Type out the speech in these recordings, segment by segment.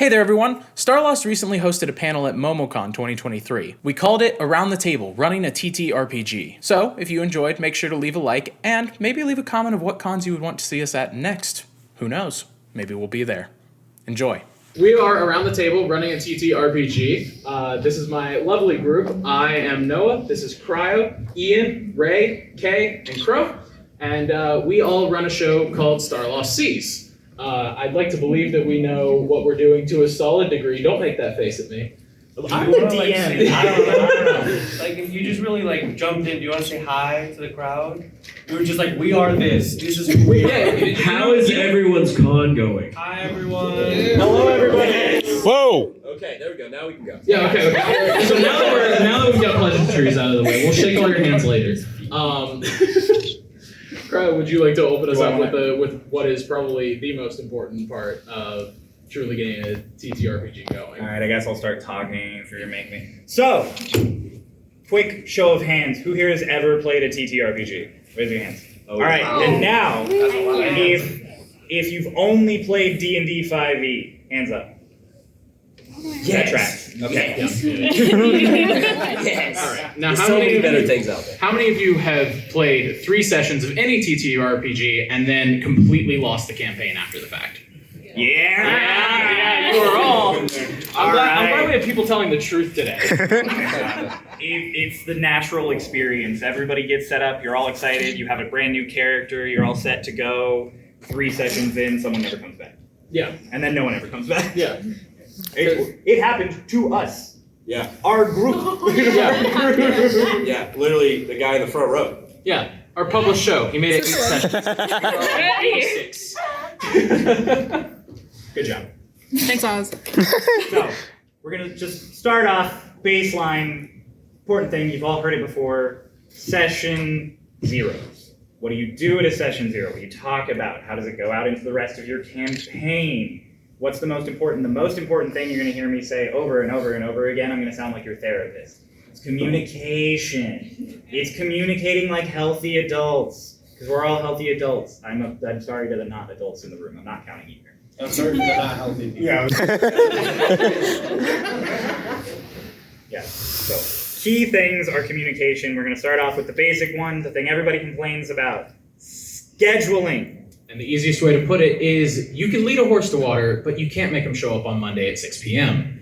Hey there everyone! Starlost recently hosted a panel at Momocon 2023. We called it Around the Table, Running a TTRPG. So, if you enjoyed, make sure to leave a like, and maybe leave a comment of what cons you would want to see us at next. Who knows? Maybe we'll be there. Enjoy. We are Around the Table, Running a TTRPG. This is my lovely group. I am Noah, this is Cryo, Ian, Ray, Kay, and Crow. And we all run a show called Starlost Seas. I'd like to believe that we know what we're doing to a solid degree. Don't make that face at me. I'm the DM. I don't know. Like, if you just really jumped in, do you want to say hi to the crowd? We were just like, we are this. This is who we are. How is everyone's con going? Hi everyone. Hello everybody. Whoa! Okay, there we go. Now we can go. Yeah, okay. So now that we've got pleasantries out of the way, we'll shake all your hands later. Cryo, would you like to open us up with what is probably the most important part of truly getting a TTRPG going? Alright, I guess I'll start talking if you're gonna make me. So, quick show of hands. Who here has ever played a TTRPG? Raise your hands. Alright, and now, if you've only played D&D 5e, hands up. That tracks. Okay. Yes. All right. Now, There's so many better things out there. How many of you have played 3 sessions of any TTRPG and then completely lost the campaign after the fact? Yeah, you are all. I'm glad we have people telling the truth today. It's the natural experience. Everybody gets set up, you're all excited, you have a brand new character, you're all set to go. 3 sessions in, someone never comes back. Yeah. And then no one ever comes back. Yeah. It happened to us. Yeah. Our group. Yeah, literally the guy in the front row. Yeah. Our published show. He made it 8 sessions. 86. Good job. Thanks, Oz. So, we're going to just start off baseline. Important thing, you've all heard it before. Session zeros. What do you do at a session 0? What do you talk about? How does it go out into the rest of your campaign? What's the most important? The most important thing you're going to hear me say over and over and over again, I'm going to sound like your therapist. It's communication. It's communicating like healthy adults. Because we're all healthy adults. I'm sorry to the not adults in the room. I'm not counting either. I'm sorry for the not healthy people. Yeah. Yeah. So, key things are communication. We're going to start off with the basic one, the thing everybody complains about. Scheduling. And the easiest way to put it is you can lead a horse to water, but you can't make him show up on Monday at 6 p.m.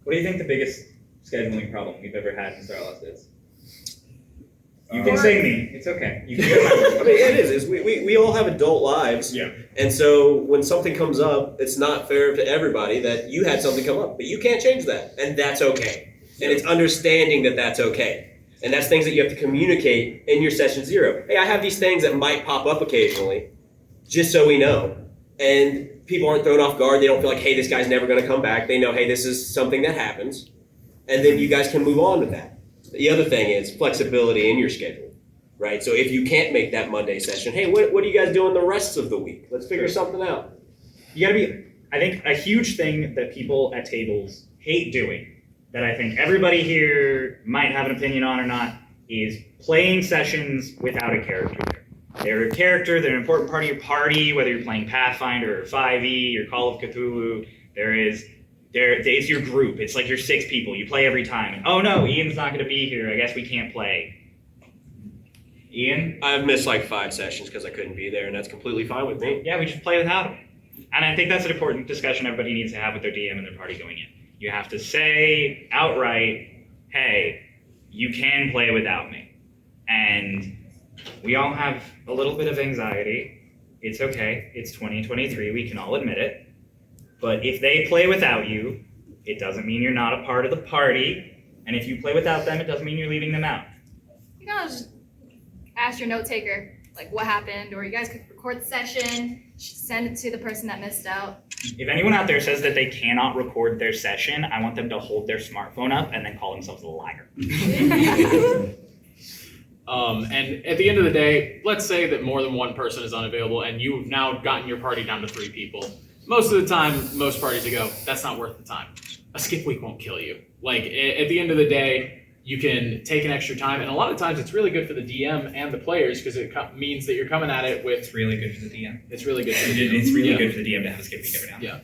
What do you think the biggest scheduling problem we've ever had in Starlost is? You can say me. It's okay. You can I mean, it is. We all have adult lives. Yeah. And so when something comes up, it's not fair to everybody that you had something come up. But you can't change that. And that's okay. And it's understanding that that's okay. And that's things that you have to communicate in your session 0. Hey, I have these things that might pop up occasionally, just so we know. And people aren't thrown off guard. They don't feel like, hey, this guy's never going to come back. They know, hey, this is something that happens. And then you guys can move on with that. The other thing is flexibility in your schedule, right? So if you can't make that Monday session, hey, what are you guys doing the rest of the week? Let's figure something out. You gotta be, I think a huge thing that people at tables hate doing, that I think everybody here might have an opinion on or not, is playing sessions without a character. They're a character, they're an important part of your party, whether you're playing Pathfinder or 5e or Call of Cthulhu. It's your group. It's like your 6 people. You play every time. And, oh no, Ian's not gonna be here. I guess we can't play. Ian? I've missed like 5 sessions because I couldn't be there, and that's completely fine with me. Yeah, we just play without him. And I think that's an important discussion everybody needs to have with their DM and their party going in. You have to say outright, hey, you can play without me. And we all have a little bit of anxiety. It's okay. It's 2023. We can all admit it. But if they play without you, it doesn't mean you're not a part of the party. And if you play without them, it doesn't mean you're leaving them out. You can just ask your note taker, like, what happened, or you guys could record the session, send it to the person that missed out. If anyone out there says that they cannot record their session, I want them to hold their smartphone up and then call themselves a liar. And at the end of the day, let's say that more than one person is unavailable and you've now gotten your party down to 3 people. Most of the time, most parties go, that's not worth the time. A skip week won't kill you. Like, at the end of the day, you can take an extra time, and a lot of times it's really good for the DM and the players because it means that you're coming at it with. It's really good for the DM. It's really good for the DM. It's really Yeah. good for the DM to have a skip week every now and then.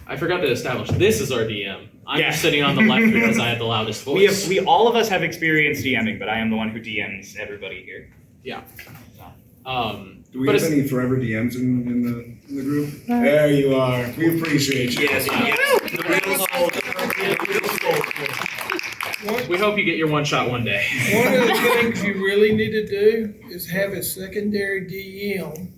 I forgot to establish this is our DM. I'm Yeah. just sitting on the left because I have the loudest voice. We all of us have experience DMing, but I am the one who DMs everybody here. Do we But have any forever DMs in the group? There you are. We appreciate you. Yes, We hope you get your one shot one day. One of the things you really need to do is have a secondary DM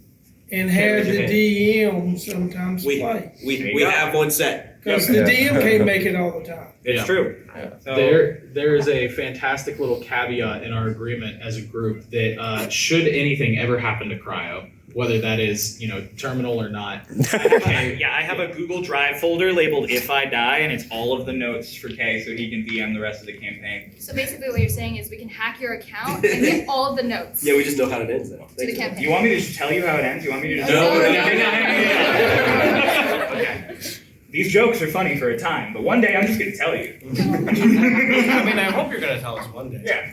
and have the DM sometimes play. We have one set. Because the DM can't make it all the time. It's Yeah. true. So, There is a fantastic little caveat in our agreement as a group that should anything ever happen to Cryo, whether that is terminal or not. I have a Google Drive folder labeled "If I Die," and it's all of the notes for Kay, so he can DM the rest of the campaign. So basically, what you're saying is we can hack your account and get all of the notes. Yeah, we just know how it ends now. To the campaign. You want me to just tell you how it ends? You want me to just No. Okay. These jokes are funny for a time, but one day I'm just gonna tell you. I mean, I hope you're gonna tell us one day. Yeah,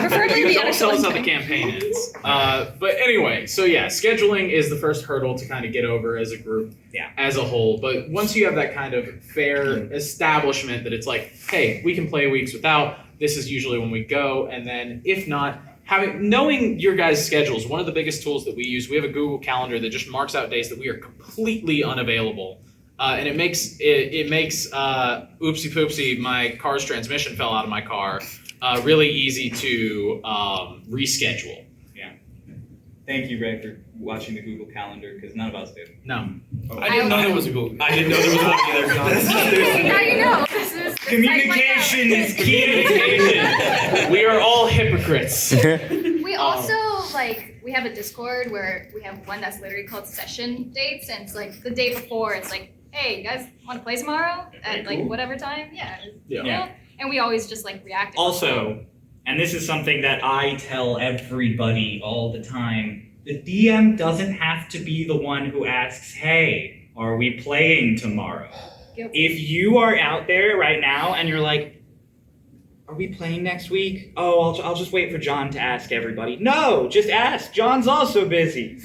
Preferably you the don't tell us how actual the campaign ends. But anyway, so yeah, scheduling is the first hurdle to kind of get over as a group, as a whole. But once you have that kind of fair establishment that it's like, hey, we can play weeks without. This is usually when we go, and then if not, knowing your guys' schedules. One of the biggest tools that we use, we have a Google Calendar that just marks out days that we are completely unavailable. And it makes oopsie poopsie, my car's transmission fell out of my car, really easy to reschedule. Thank you, Ray, for watching the Google Calendar, because none of us did. No. I didn't know there was a Google. I didn't know there was one either. Now you know. This is Communication is key. We are all hypocrites. We also we have a Discord where we have one that's literally called session dates, and it's like the day before. It's like, hey, you guys want to play tomorrow at whatever time? Yeah. Yeah. And we always just react. Also, and this is something that I tell everybody all the time, the DM doesn't have to be the one who asks, hey, are we playing tomorrow? Guilty. If you are out there right now and you're like, are we playing next week? Oh, I'll just wait for John to ask everybody. No, just ask. John's also busy.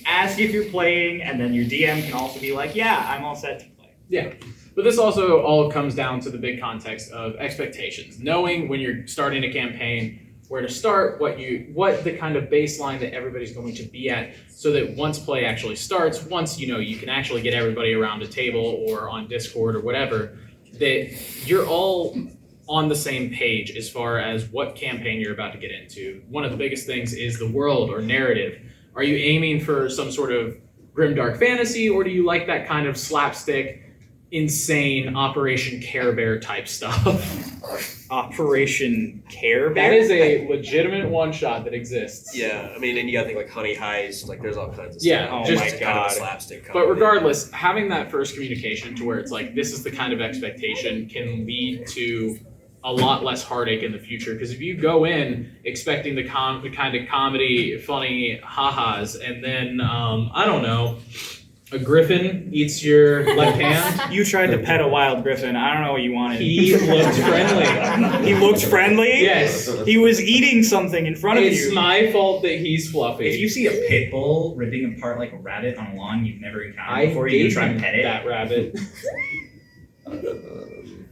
Ask if you're playing, and then your DM can also be like, yeah, I'm all set to play. Yeah. But this also all comes down to the big context of expectations. Knowing when you're starting a campaign, where to start, what the kind of baseline that everybody's going to be at, so that once play actually starts, once you can actually get everybody around a table or on Discord or whatever, that you're all on the same page as far as what campaign you're about to get into. One of the biggest things is the world or narrative. Are you aiming for some sort of grimdark fantasy, or do you like that kind of slapstick, insane Operation Care Bear type stuff? Operation Care Bear? That is a legitimate one-shot that exists. Yeah, I mean, and you gotta think Honey Highs, there's all kinds of Yeah, stuff. oh just my Kind of God. a slapstick But comedy. regardless, having that first communication to where it's like, this is the kind of expectation can lead to a lot less heartache in the future. Because if you go in expecting the kind of comedy, funny ha-has, and then, I don't know, a griffin eats your left hand. You tried to pet a wild griffin. I don't know what you wanted. He looked friendly. He looked friendly? Yes. He was eating something in front of It's you. my fault that he's fluffy. If you see a pit bull ripping apart like a rabbit on a lawn you've never encountered I before, you gave try him and pet it. that rabbit.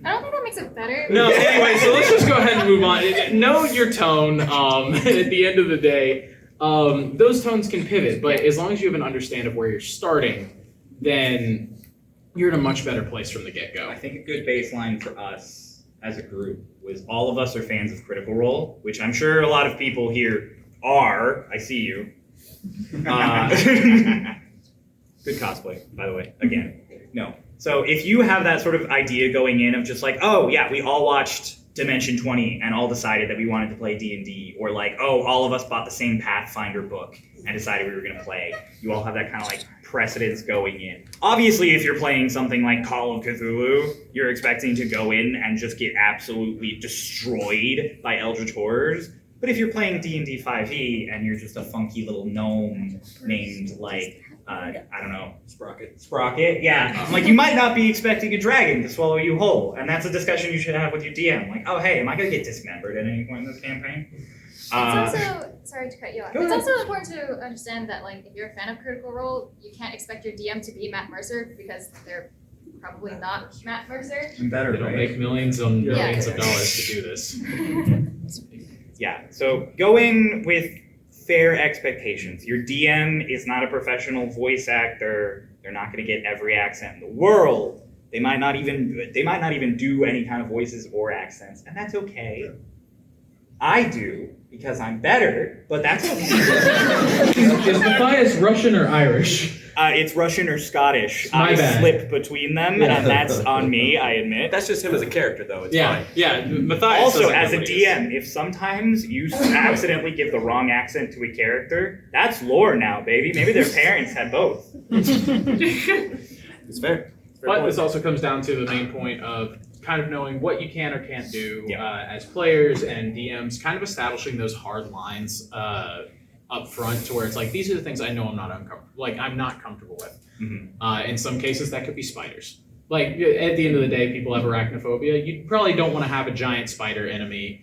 I don't think that makes it better. No, anyway, so let's just go ahead and move on. Know your tone. At the end of the day, those tones can pivot, but as long as you have an understanding of where you're starting, then you're in a much better place from the get-go. I think a good baseline for us as a group was all of us are fans of Critical Role, which I'm sure a lot of people here are. I see you. Good cosplay, by the way. Again, no. So if you have that sort of idea going in of just like, oh yeah, we all watched Dimension 20 and all decided that we wanted to play D&D, or like, oh, all of us bought the same Pathfinder book and decided we were going to play. You all have that kind of precedence going in. Obviously, if you're playing something like Call of Cthulhu, you're expecting to go in and just get absolutely destroyed by Eldritch Horrors. But if you're playing D&D 5e and you're just a funky little gnome named I don't know, Sprocket. yeah. I'm like, you might not be expecting a dragon to swallow you whole, and that's a discussion you should have with your DM. Like, oh hey, am I gonna get dismembered at any point in this campaign? It's also, sorry to cut you off. Go It's ahead. also important to understand that, like, if you're a fan of Critical Role, you can't expect your DM to be Matt Mercer because they're probably not Matt Mercer. I'm better, They don't right? make millions and Yeah. millions of dollars to do this. Yeah, so go in with fair expectations. Your DM is not a professional voice actor. They're not going to get every accent in the world. They might not even do any kind of voices or accents, and that's okay. I do because I'm better, but that's okay. Is Matthias Russian or Irish? It's Russian or Scottish. My I bad. slip between them, and that's on me, I admit. That's just him as a character, though. It's Yeah, fine. yeah. Matthias. Also, sounds like as a nobody is. DM, if sometimes you accidentally give the wrong accent to a character, that's lore now, baby. Maybe their parents had both. It's fair. But this also comes down to the main point of kind of knowing what you can or can't do Yeah. as players and DMs, kind of establishing those hard lines up front to where it's like, these are the things I know I'm not comfortable with. Mhm. In some cases, that could be spiders. Like, at the end of the day, people have arachnophobia. You probably don't want to have a giant spider enemy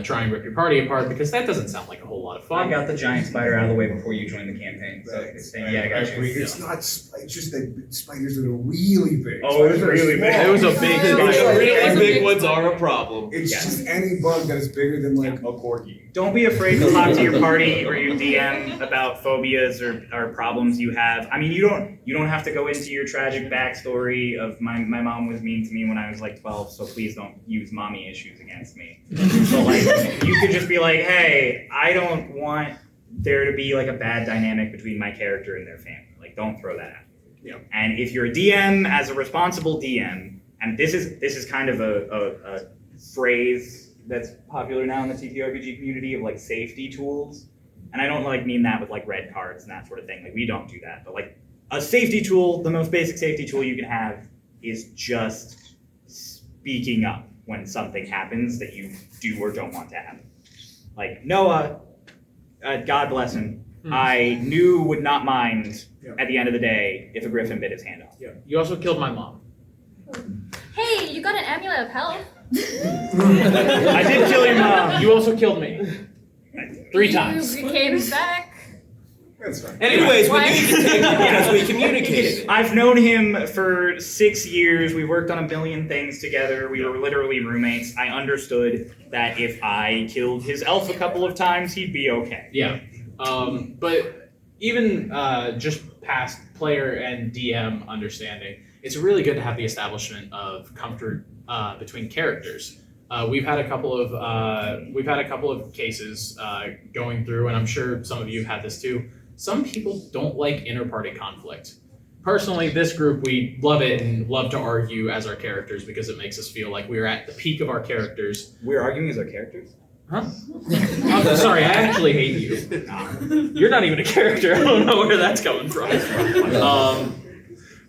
try and rip your party apart because that doesn't sound like a whole lot of fun. I got the giant spider out of the way before you joined the campaign. So yeah, I got you. It's not. It's just that spiders that are really big. Oh, it was Spiders that are really big. small. It was a big Oh, spider. yeah. Really big ones are a problem. It's Yes. just any bug that is bigger than like a corgi. Don't be afraid to talk to your party or your DM about phobias or problems you have. I mean, you don't have to go into your tragic backstory of my mom was mean to me when I was like 12, so please don't use mommy issues against me. So like, you could just be like, hey, I don't want there to be like a bad dynamic between my character and their family. Like, don't throw that out. Yeah. And if you're a DM, as a responsible DM, and this is kind of a phrase that's popular now in the TTRPG community of like safety tools. And I don't like mean that with like red cards and that sort of thing. Like, we don't do that. But like a safety tool, the most basic safety tool you can have is just speaking up when something happens that you do or don't want to happen. Like Noah, God bless him, I knew would not mind at the end of the day if a griffin bit his hand off. Yeah. You also killed my mom. Hey, you got an amulet of health. I did kill your mom. You also killed me. 3 times. You came back. That's fine. Anyways, we Why? need to take because we communicated. I've known him for 6 years. We worked on a million things together. We were literally roommates. I understood that if I killed his elf a couple of times, he'd be okay. Yeah. But even just past player and DM understanding, it's really good to have the establishment of comfort between characters. We've had a couple of cases going through, and I'm sure some of you have had this too. Some people don't like inter-party conflict. Personally, this group, we love it and love to argue as our characters because it makes us feel like we're at the peak of our characters. We're arguing as our characters? Huh? I'm sorry, I actually hate you. You're not even a character. I don't know where that's coming from.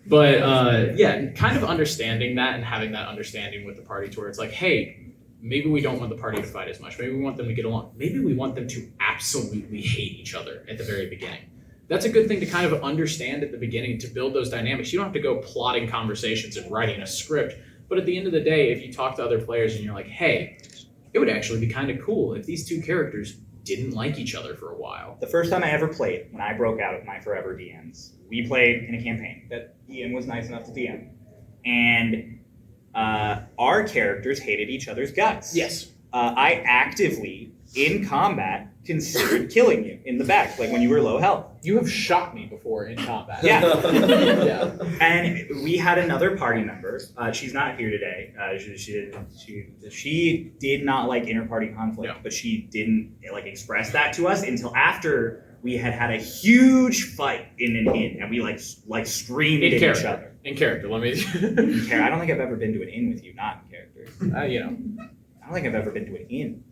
Yeah, kind of understanding that and having that understanding with the party to where it's like, hey, maybe we don't want the party to fight as much. Maybe we want them to get along. Maybe we want them to absolutely hate each other at the very beginning. That's a good thing to kind of understand at the beginning to build those dynamics. You don't have to go plotting conversations and writing a script. But at the end of the day, if you talk to other players and you're like, hey, it would actually be kind of cool if these two characters didn't like each other for a while. The first time I ever played, when I broke out of my forever DMs, we played in a campaign that Ian was nice enough to DM. And our characters hated each other's guts. Yes. I actively, in combat, considered killing you in the back, like when you were low health. You have shot me before in combat. Yeah. Yeah. And we had another party member. She's not here today. She did not like inter-party conflict, Yeah. but she didn't like express that to us until after we had a huge fight in an inn, and we like screamed In at character. each other. In character, let me. I don't think I've ever been to an inn with you, not in character. You know. I don't think I've ever been to an inn.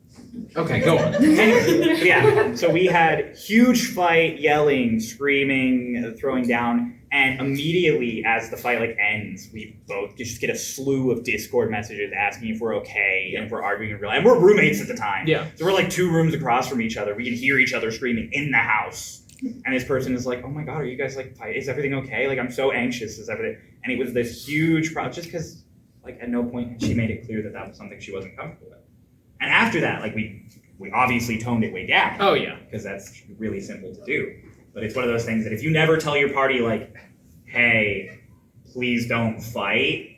Okay, go on. Anyway, yeah, so we had huge fight, yelling, screaming, throwing down, and immediately as the fight like ends, we both just get a slew of Discord messages asking if we're okay and if we're arguing in real life. And we're roommates at the time. Yeah. So we're like 2 rooms across from each other. We can hear each other screaming in the house. And this person is like, oh my god, are you guys like, is everything okay? Like, I'm so anxious, is everything? And it was this huge problem, just because, like, at no point had she made it clear that that was something she wasn't comfortable with. And after that, like, we obviously toned it way down. Oh yeah. Because that's really simple to do. But it's one of those things that if you never tell your party, like, hey, please don't fight,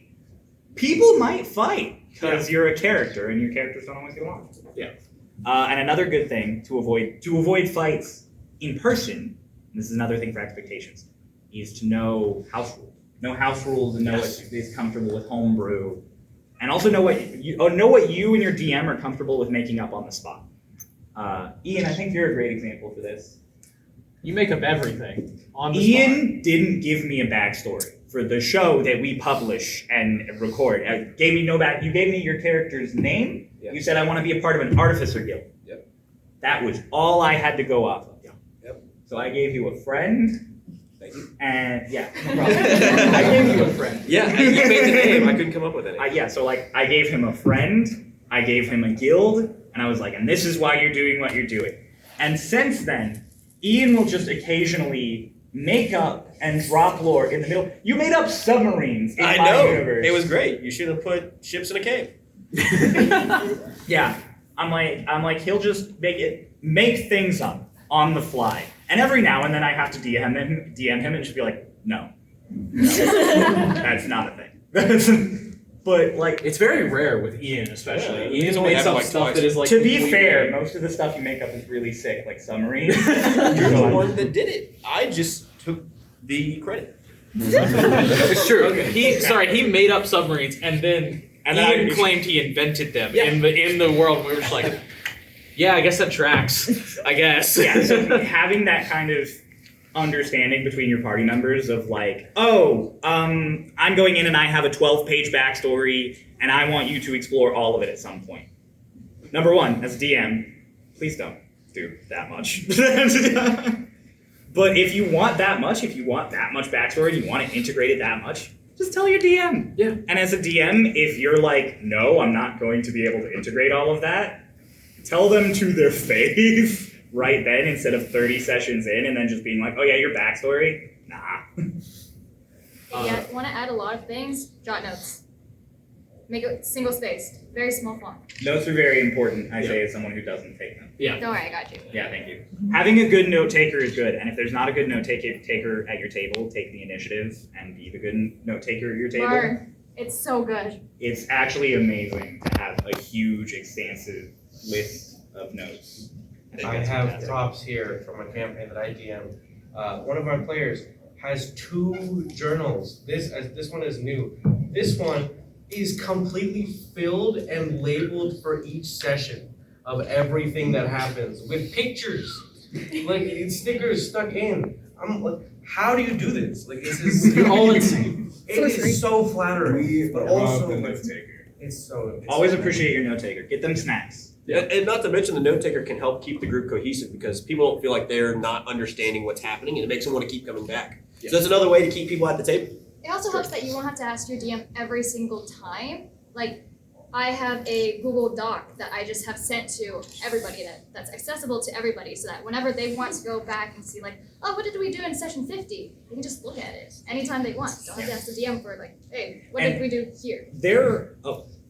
people might fight because you're a character and your characters don't always get along. Yeah. And another good thing to avoid fights in person, and this is another thing for expectations, is to know house rules. Know house rules and know what is comfortable with homebrew, and also know what you and your DM are comfortable with making up on the spot. Ian, I think you're a great example for this. You make up everything on the spot. Ian didn't give me a backstory for the show that we publish and record. Gave me no back. You gave me your character's name. Yeah. You said I want to be a part of an artificer guild. Yep. That was all I had to go off of. Yep. So I gave you a friend. Thank you. And yeah, no problem. I gave you a friend. Yeah, you made the name. I couldn't come up with any. So like I gave him a friend, I gave him a guild, and I was like, and this is why you're doing what you're doing. And since then, Ian will just occasionally make up and drop lore in the middle. You made up submarines in I my know. universe. It was great. You should have put ships in a cave. Yeah. I'm like he'll just make things up on the fly. And every now and then I have to DM him and just be like, no. That's not a thing. But like, It's very rare with Ian, especially. Yeah, Ian's only made happened up like stuff twice. that is like. to be completely- fair, most of the stuff you make up is really sick, like submarines. You're the one that did it. I just took the credit. It's true. He made up submarines and then Ian I- claimed he invented them Yeah. in the world. We were just like, yeah, I guess that tracks. I guess. Yeah, so having that kind of understanding between your party members of like, I'm going in and I have a 12-page backstory and I want you to explore all of it at some point. Number one, as a DM, please don't do that much. But if you want that much backstory, you want to integrate it that much, just tell your DM. Yeah. And as a DM, if you're like, no, I'm not going to be able to integrate all of that, tell them to their face right then instead of 30 sessions in and then just being like, oh yeah, your backstory? Nah. If you want to add a lot of things, jot notes. Make it single spaced, very small font. Notes are very important, I say, as someone who doesn't take them. Yeah. Don't worry, I got you. Yeah, thank you. Having a good note taker is good, and if there's not a good note taker at your table, take the initiative and be the good note taker at your table. Mark, it's so good. It's actually amazing to have a huge, expansive list of notes. think I that's have fantastic. props here from a campaign that I DM'd. One of our players has 2 journals. This one is new. This one is completely filled and labeled for each session of everything that happens with pictures, like stickers stuck in. I'm like, how do you do this? Like, this is You're all insane. It is so flattering, but also the like, note taker. it's so. Always appreciate your note taker. Get them snacks. Yeah. And not to mention the note taker can help keep the group cohesive because people don't feel like they're not understanding what's happening and it makes them want to keep coming back. So that's another way to keep people at the table. It also helps that you won't have to ask your DM every single time. Like, I have a Google Doc that I just have sent to everybody that's accessible to everybody so that whenever they want to go back and see like, oh, what did we do in session 50? They can just look at it anytime they want. Don't have to ask the DM for like, hey, what did we do here?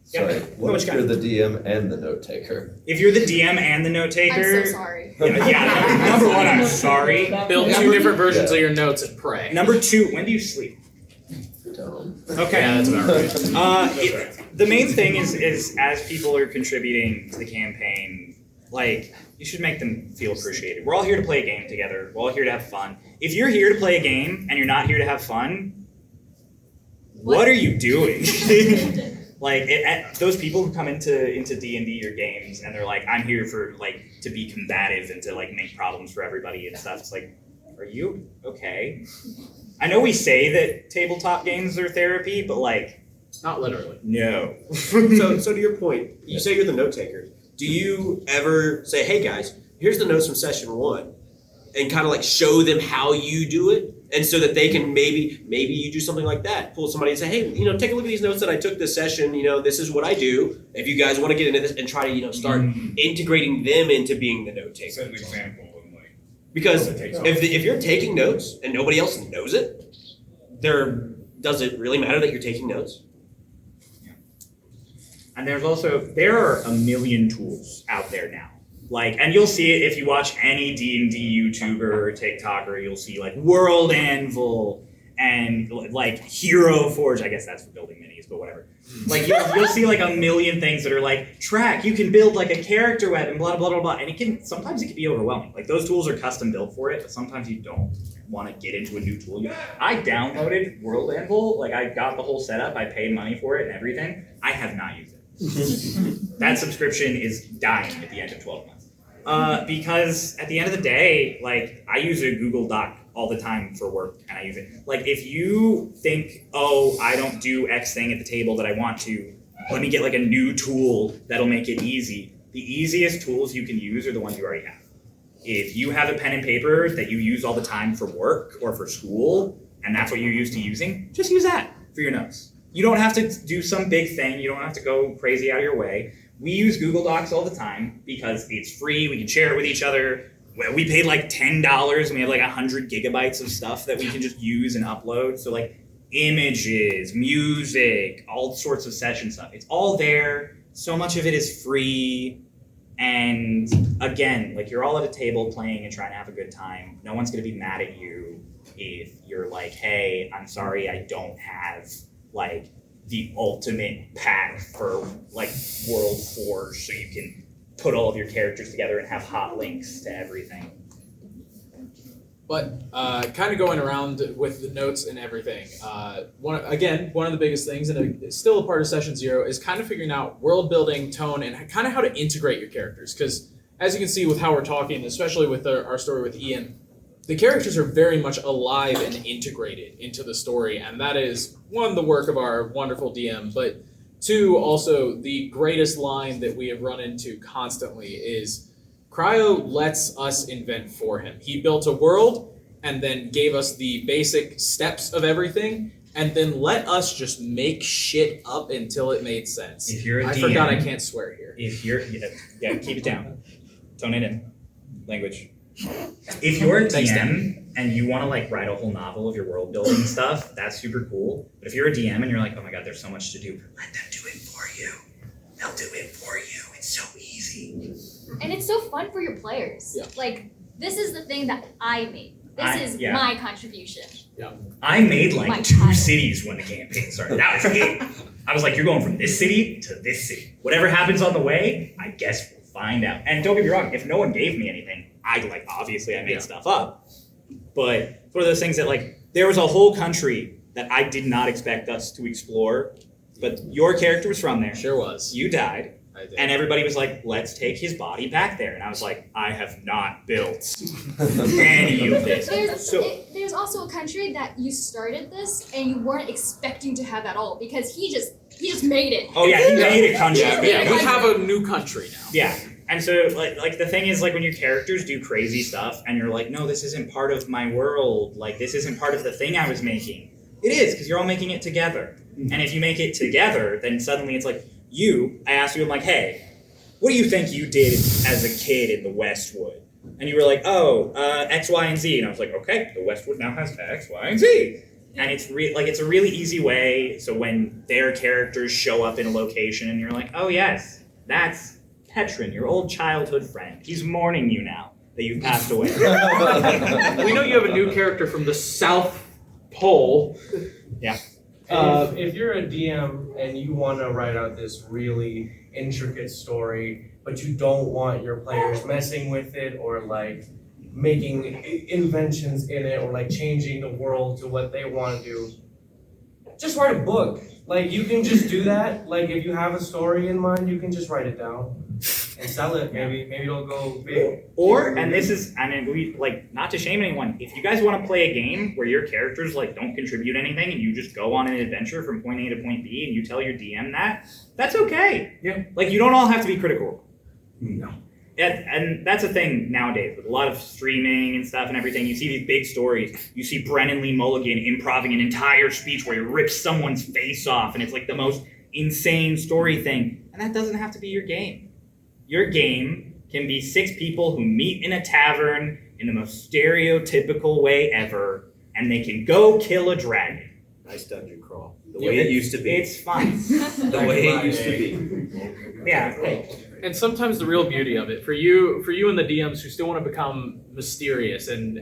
Sorry, what if you're the DM and the note taker? If you're the DM and the note taker, I'm so sorry. number one, I'm sorry. Build 2 different versions of your notes and pray. Number 2, when do you sleep? Okay. Yeah, that's about right. The main thing is as people are contributing to the campaign, like, you should make them feel appreciated. We're all here to play a game together. We're all here to have fun. If you're here to play a game and you're not here to have fun, what are you doing? Like, those people who come into D&D or games and they're like, I'm here for, like, to be combative and to, like, make problems for everybody and stuff. It's like, are you okay? I know we say that tabletop games are therapy, but, like, Not literally. no. So to your point, you say you're the note taker. Do you ever say, hey guys, here's the notes from session 1 and kind of like show them how you do it? And so that they can maybe you do something like that. Pull somebody and say, hey, take a look at these notes that I took this session. This is what I do. If you guys want to get into this and try to, start integrating them into being the note taker. Set an example and like Because if you're taking notes and nobody else knows it, does it really matter that you're taking notes? And there are a million tools out there now. And you'll see it if you watch any D&D YouTuber or TikToker, you'll see World Anvil and Hero Forge. I guess that's for building minis, but whatever. You'll see a million things that are track, you can build a character weapon, blah, blah, blah, blah. And sometimes it can be overwhelming. Those tools are custom built for it, but sometimes you don't want to get into a new tool. I downloaded World Anvil, I got the whole setup, I paid money for it and everything. I have not used it. That subscription is dying at the end of 12 months. Because at the end of the day, I use a Google Doc all the time for work, and I use it. If you think, oh, I don't do X thing at the table that I want to, let me get a new tool that'll make it easy. The easiest tools you can use are the ones you already have. If you have a pen and paper that you use all the time for work or for school, and that's what you're used to using, just use that for your notes. You don't have to do some big thing. You don't have to go crazy out of your way. We use Google Docs all the time because it's free. We can share it with each other. We paid $10 and we have 100 gigabytes of stuff that we can just use and upload. So images, music, all sorts of session stuff. It's all there. So much of it is free. And again, you're all at a table playing and trying to have a good time. No one's going to be mad at you if you're hey, I'm sorry, I don't have the ultimate pack for World Forge so you can put all of your characters together and have hot links to everything. But kind of going around with the notes and everything, one of the biggest things, and it's still a part of Session Zero, is kind of figuring out world building, tone, and kind of how to integrate your characters. Because as you can see with how we're talking, especially with our story with Ian, the characters are very much alive and integrated into the story, and that is, one, the work of our wonderful DM, but two, also the greatest line that we have run into constantly is Cryo lets us invent for him. He built a world and then gave us the basic steps of everything and then let us just make shit up until it made sense. If you're a DM, I forgot I can't swear here. If you're, keep it down. Tone it in. Language. If you're a DM and you want to write a whole novel of your world building stuff, that's super cool. But if you're a DM and you're oh my god, there's so much to do, let them do it for you. They'll do it for you. It's so easy. And it's so fun for your players. Yeah. This is the thing that I made. This is my contribution. Yeah. I made 2 cities when the campaign started. That was it. I was you're going from this city to this city. Whatever happens on the way, I guess we'll find out. And don't get me wrong, if no one gave me anything, obviously I made stuff up. But it's one of those things that there was a whole country that I did not expect us to explore, but your character was from there. Sure was. You died. I did. And everybody was let's take his body back there. And I was I have not built any of this. There's also a country that you started this and you weren't expecting to have at all because he just made it. Oh yeah, he made a country. Yeah, we have a new country now. Yeah. And so, the thing is, when your characters do crazy stuff, and you're no, this isn't part of my world, this isn't part of the thing I was making. It is, because you're all making it together. Mm-hmm. And if you make it together, then suddenly it's I asked you, I'm hey, what do you think you did as a kid in the Westwood? And you were X, Y, and Z. And I was okay, the Westwood now has X, Y, and Z. And it's it's a really easy way, so when their characters show up in a location, and you're oh yes, that's Petrin, your old childhood friend. He's mourning you now that you've passed away. We know you have a new character from the South Pole. Yeah. If you're a DM and you want to write out this really intricate story, but you don't want your players messing with it or making inventions in it or changing the world to what they want to do, just write a book. You can just do that. If you have a story in mind, you can just write it down and sell it. Maybe it'll go big. We not to shame anyone, if you guys want to play a game where your characters don't contribute anything and you just go on an adventure from point A to point B and you tell your DM that's okay. Yeah. You don't all have to be critical. No. And that's a thing nowadays with a lot of streaming and stuff and everything. You see these big stories. You see Brennan Lee Mulligan improvising an entire speech where he rips someone's face off, and it's the most insane story thing. And that doesn't have to be your game. Your game can be 6 people who meet in a tavern in the most stereotypical way ever, and they can go kill a dragon. Nice dungeon crawl. The way it used to be. It's fun. The way it used to be. Yeah. Hey. And sometimes the real beauty of it for you and the DMs who still want to become mysterious and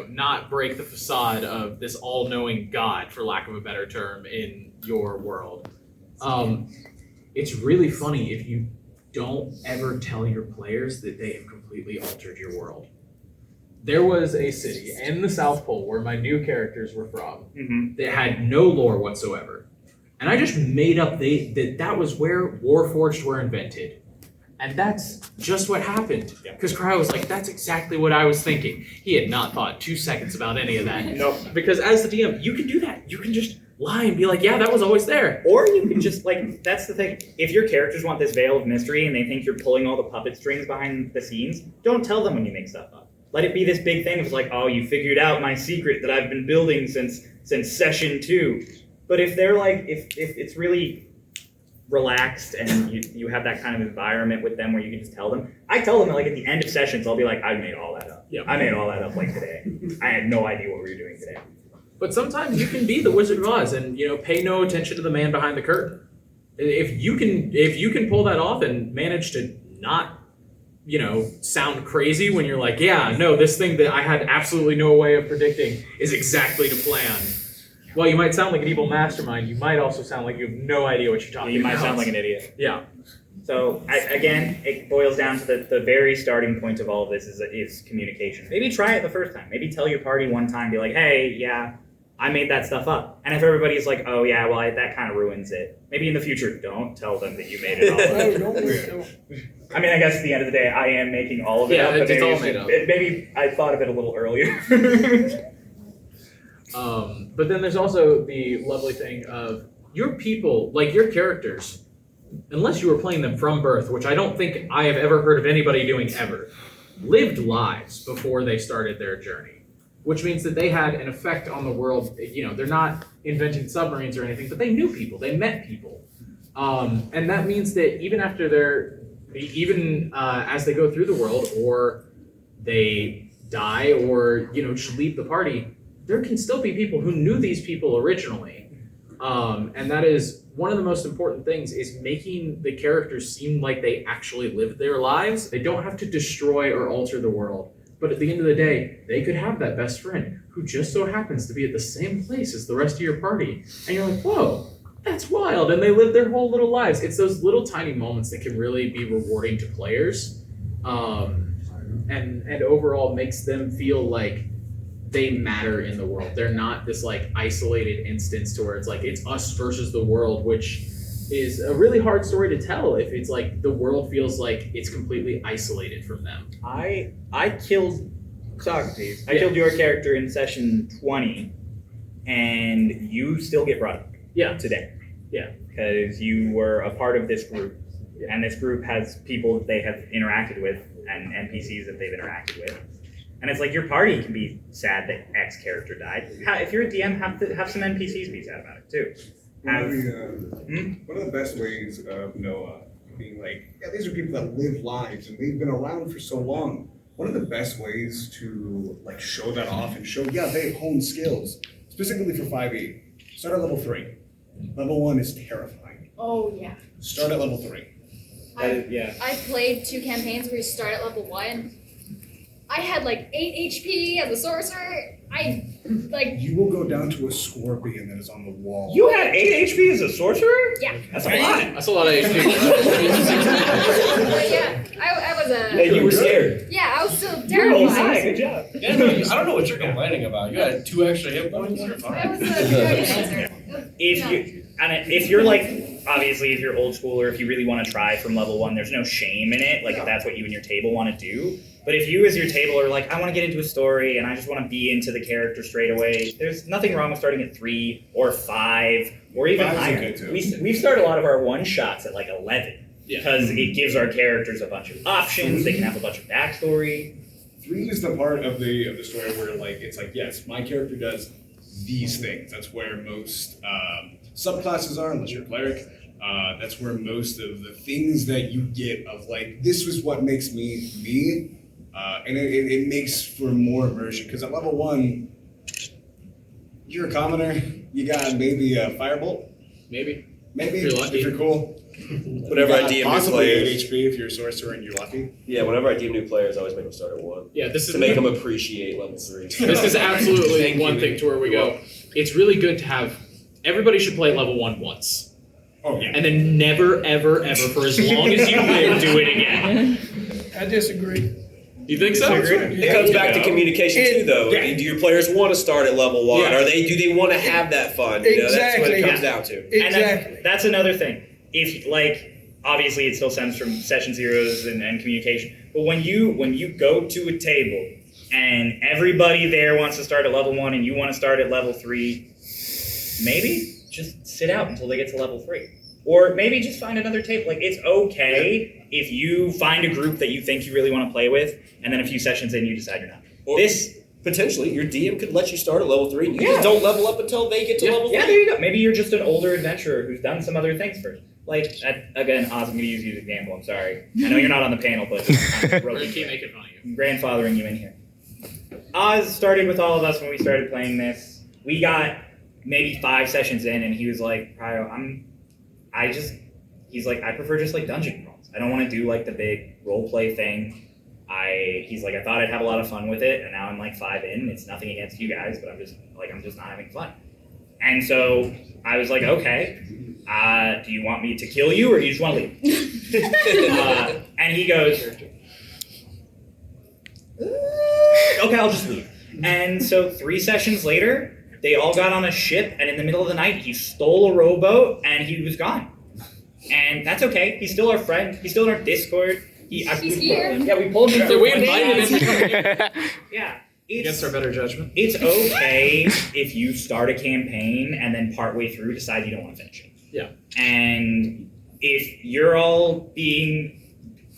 not break the facade of this all-knowing God, for lack of a better term, in your world. It's really funny if you don't ever tell your players that they have completely altered your world. There was a city in the South Pole where my new characters were from that had no lore whatsoever. And I just made up that was where Warforged were invented. And that's just what happened. Because Cryo was like, that's exactly what I was thinking. He had not thought 2 seconds about any of that. Nope. Because as the DM, you can do that. You can just lie and be like, yeah, that was always there. Or you can just, that's the thing. If your characters want this veil of mystery and they think you're pulling all the puppet strings behind the scenes, don't tell them when you make stuff up. Let it be this big thing of like, oh, you figured out my secret that I've been building since session 2. But if they're like, if it's really relaxed and you have that kind of environment with them where you can just tell them. I tell them that, at the end of sessions, I'll be like, I made all that up. Yep. I made all that up today. I had no idea what we were doing today. But sometimes you can be the Wizard of Oz and pay no attention to the man behind the curtain. If you can pull that off and manage to not sound crazy when you're like, yeah, no, this thing that I had absolutely no way of predicting is exactly to plan. While you might sound like an evil mastermind, you might also sound like you have no idea what you're talking about. You might sound like an idiot. Yeah. So again, it boils down to the very starting point of all of this is communication. Maybe try it the first time. Maybe tell your party one time, be like, hey, yeah, I made that stuff up. And if everybody's like, oh yeah, well, that kind of ruins it. Maybe in the future, don't tell them that you made it all up. I mean, I guess at the end of the day, I am making all of it up. But it's all made up. Maybe I thought of it a little earlier. But then there's also the lovely thing of your people, like your characters, unless you were playing them from birth, which I don't think I have ever heard of anybody doing ever, lived lives before they started their journey, which means that they had an effect on the world. They're not inventing submarines or anything, but they knew people, they met people. And that means that even after as they go through the world or they die or, just leave the party, there can still be people who knew these people originally. And that is one of the most important things, is making the characters seem like they actually lived their lives. They don't have to destroy or alter the world. But at the end of the day, they could have that best friend who just so happens to be at the same place as the rest of your party. And you're like, whoa, that's wild. And they live their whole little lives. It's those little tiny moments that can really be rewarding to players. And overall makes them feel like they matter in the world. They're not this isolated instance to where it's like it's us versus the world, which is a really hard story to tell if it's like the world feels like it's completely isolated from them. I killed Socrates. I killed your character in session 20, and you still get brought up. Yeah. Today. Yeah. Because you were a part of this group, and this group has people that they have interacted with and NPCs that they've interacted with. And it's like your party can be sad that X character died. If you're a DM, have some NPCs be sad about it too. One of the best ways of Noah being like, yeah, these are people that live lives and they've been around for so long. One of the best ways to show that off and show, yeah, they've honed skills, specifically for 5e. Start at level 3. Level 1 is terrifying. Oh yeah. Start at level 3. I played 2 campaigns where you start at level 1. I had 8 HP as a sorcerer. You will go down to a scorpion that is on the wall. You had 8 HP as a sorcerer? Yeah. That's a lot. That's a lot of HP. Yeah, I was a. Yeah, you were scared. Yeah, I was still You're all terrified. right. Good job. Yeah, no, I don't know what you're complaining about. You had 2 extra hit points. You're I fine. was a dragon dancer. If you're obviously if you're old school or if you really want to try from level 1, there's no shame in it. If that's what you and your table want to do. But if you as your table are like, I want to get into a story and I just want to be into the character straight away, there's nothing wrong with starting at 3 or 5 or even 5's higher. okay too. We start a lot of our one shots at 11 because it gives our characters a bunch of options. They can have a bunch of backstory. 3 is the part of the story where it's yes, my character does these things. That's where most subclasses are, unless you're a cleric. That's where most of the things that you get of this was what makes me me And it makes for more immersion, because at level 1, you're a commoner, you got maybe a firebolt, Maybe. maybe, If you're lucky. if you're cool. Whenever I You got DM new possibly 8 players, HP if you're a sorcerer and you're lucky. yeah, whenever I DM new players, I always make them start at 1 Yeah, this is to make them appreciate level 3. This is absolutely Thank one you. thing to where we You're go. welcome. It's really good to have. Everybody should play level 1 once, Oh yeah. and then never, ever, ever for as long as you live, do it again. I disagree. You think so? It comes back to communication too, though. Yeah. Do your players want to start at level 1? Yeah. Do they want to have that fun? You know, that's what it Exactly. comes down to. Exactly. And that's another thing. If obviously it still stems from session zeros and communication. But when you go to a table and everybody there wants to start at level 1 and you want to start at level 3, maybe just sit out until they get to level 3. Or maybe just find another table. Like, it's okay if you find a group that you think you really want to play with, and then a few sessions in you decide you're not. Or potentially, your DM could let you start at level 3 and you Yeah. just don't level up until they get to level 3. Yeah, there you go. Maybe you're just an older adventurer who's done some other things first. Like, again, Oz, I'm going to use you as an example. I'm sorry. I know you're not on the panel, but I'm Or you keep making fun of you. grandfathering you in here. Oz started with all of us when we started playing this. We got maybe 5 sessions in, and he was like, Cryo, he's like, I prefer just like dungeon crawls. I don't want to do like the big role play thing. He's like, I thought I'd have a lot of fun with it, and now I'm like 5 in. It's nothing against you guys, but I'm just not having fun. And so I was like, okay, do you want me to kill you or do you just want to leave? And he goes, okay, I'll just leave. And so 3 sessions later, they all got on a ship, and in the middle of the night, he stole a rowboat, and he was gone. And that's okay. He's still our friend. He's still in our Discord. He's here. Yeah, we pulled him. So we invited him to come here. Yeah. Against our better judgment. It's okay if you start a campaign and then partway through decide you don't want to finish it. Yeah. And if you're all being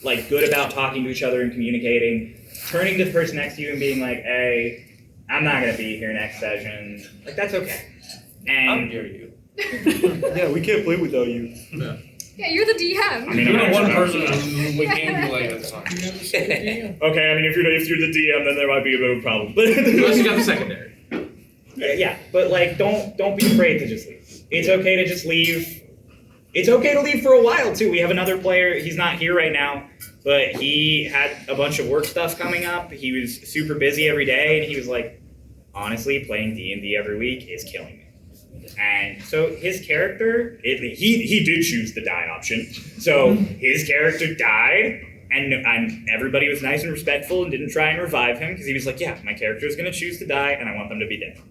like good about talking to each other and communicating, turning to the person next to you and being like, hey, I'm not gonna be here next session. Like, that's okay. And dare you? Yeah, we can't play without you. Yeah, you're the DM. I mean, You're I'm the one actually- person we can't be like that's fine. You have a second DM. Okay, I mean, if you're the DM, then there might be a bit of a problem. But Unless you got the secondary. yeah, but like, don't be afraid to just leave. It's okay to just leave. It's okay to leave for a while too. We have another player. He's not here right now, but he had a bunch of work stuff coming up. He was super busy every day, and he was like, honestly, playing D&D every week is killing me. And so his character, he did choose the die option. So his character died, and everybody was nice and respectful and didn't try and revive him because he was like, yeah, my character is going to choose to die, and I want them to be dead.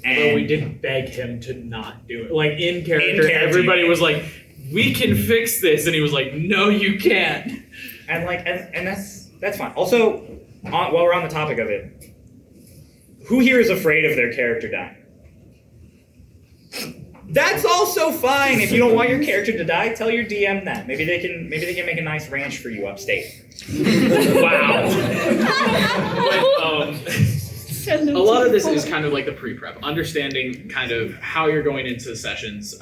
Although And we did beg him to not do it. Like, in character, In character, everybody yeah. was like, we can fix this. And he was like, no, you can't. and that's fine. Also, while we're on the topic of it, who here is afraid of their character dying? That's also fine. If you don't want your character to die, tell your DM that. Maybe they can make a nice ranch for you upstate. Wow. But, a lot of this is kind of like the pre-prep, understanding kind of how you're going into sessions.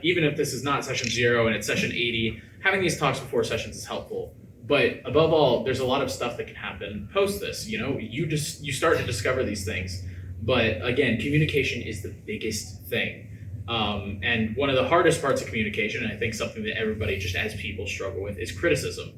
Even if this is not session 0 and it's session 80, having these talks before sessions is helpful. But above all, there's a lot of stuff that can happen post this. You know, you start to discover these things. But again, communication is the biggest thing. And one of the hardest parts of communication, and I think something that everybody just as people struggle with, is criticism.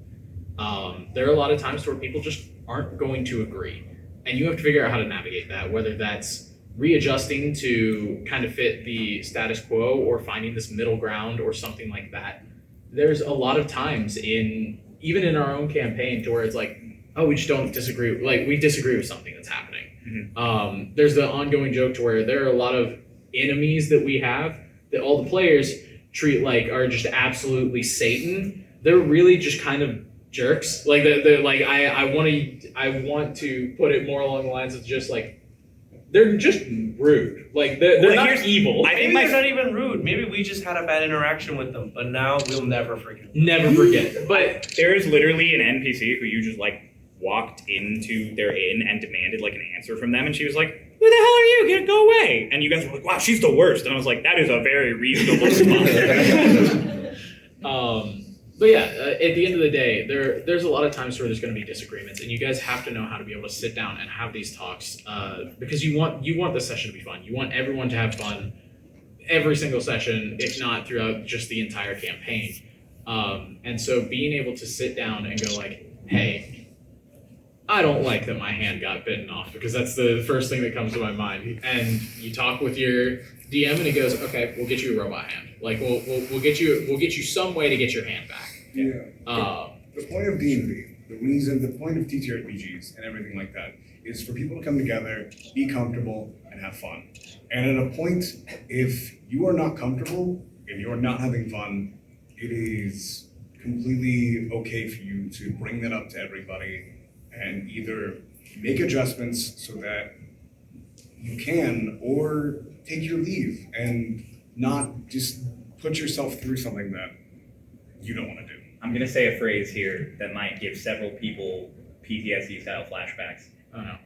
There are a lot of times where people just aren't going to agree. And you have to figure out how to navigate that, whether that's readjusting to kind of fit the status quo or finding this middle ground or something like that. There's a lot of times even in our own campaign to where it's like, oh, we just don't disagree. Like, we disagree with something that's happening. Mm-hmm. There's the ongoing joke to where there are a lot of enemies that we have that all the players treat like are just absolutely Satan. They're really just kind of jerks. Like they're like I want to put it more along the lines of just like they're just rude. Like they're not evil. I think they're not even rude. Maybe we just had a bad interaction with them, but now we'll never forget. Never forget. But there is literally an NPC who you just like walked into their inn and demanded like an answer from them, and she was like, "Who the hell are you? Go away!" And you guys were like, "Wow, she's the worst." And I was like, "That is a very reasonable response." But yeah, at the end of the day, there's a lot of times where there's going to be disagreements, and you guys have to know how to be able to sit down and have these talks because you want the session to be fun. You want everyone to have fun every single session, if not throughout just the entire campaign. And so being able to sit down and go like, hey, I don't like that my hand got bitten off, because that's the first thing that comes to my mind. And you talk with your DM and he goes, okay, we'll get you a robot hand. Like we'll get you some way to get your hand back. Yeah. The point of D&D, the point of TTRPGs and everything like that is for people to come together, be comfortable, and have fun. And at a point, if you are not comfortable, if you are not having fun, it is completely okay for you to bring that up to everybody and either make adjustments so that you can, or take your leave and not just put yourself through something that you don't want to do. I'm gonna say a phrase here that might give several people PTSD style flashbacks. Oh no.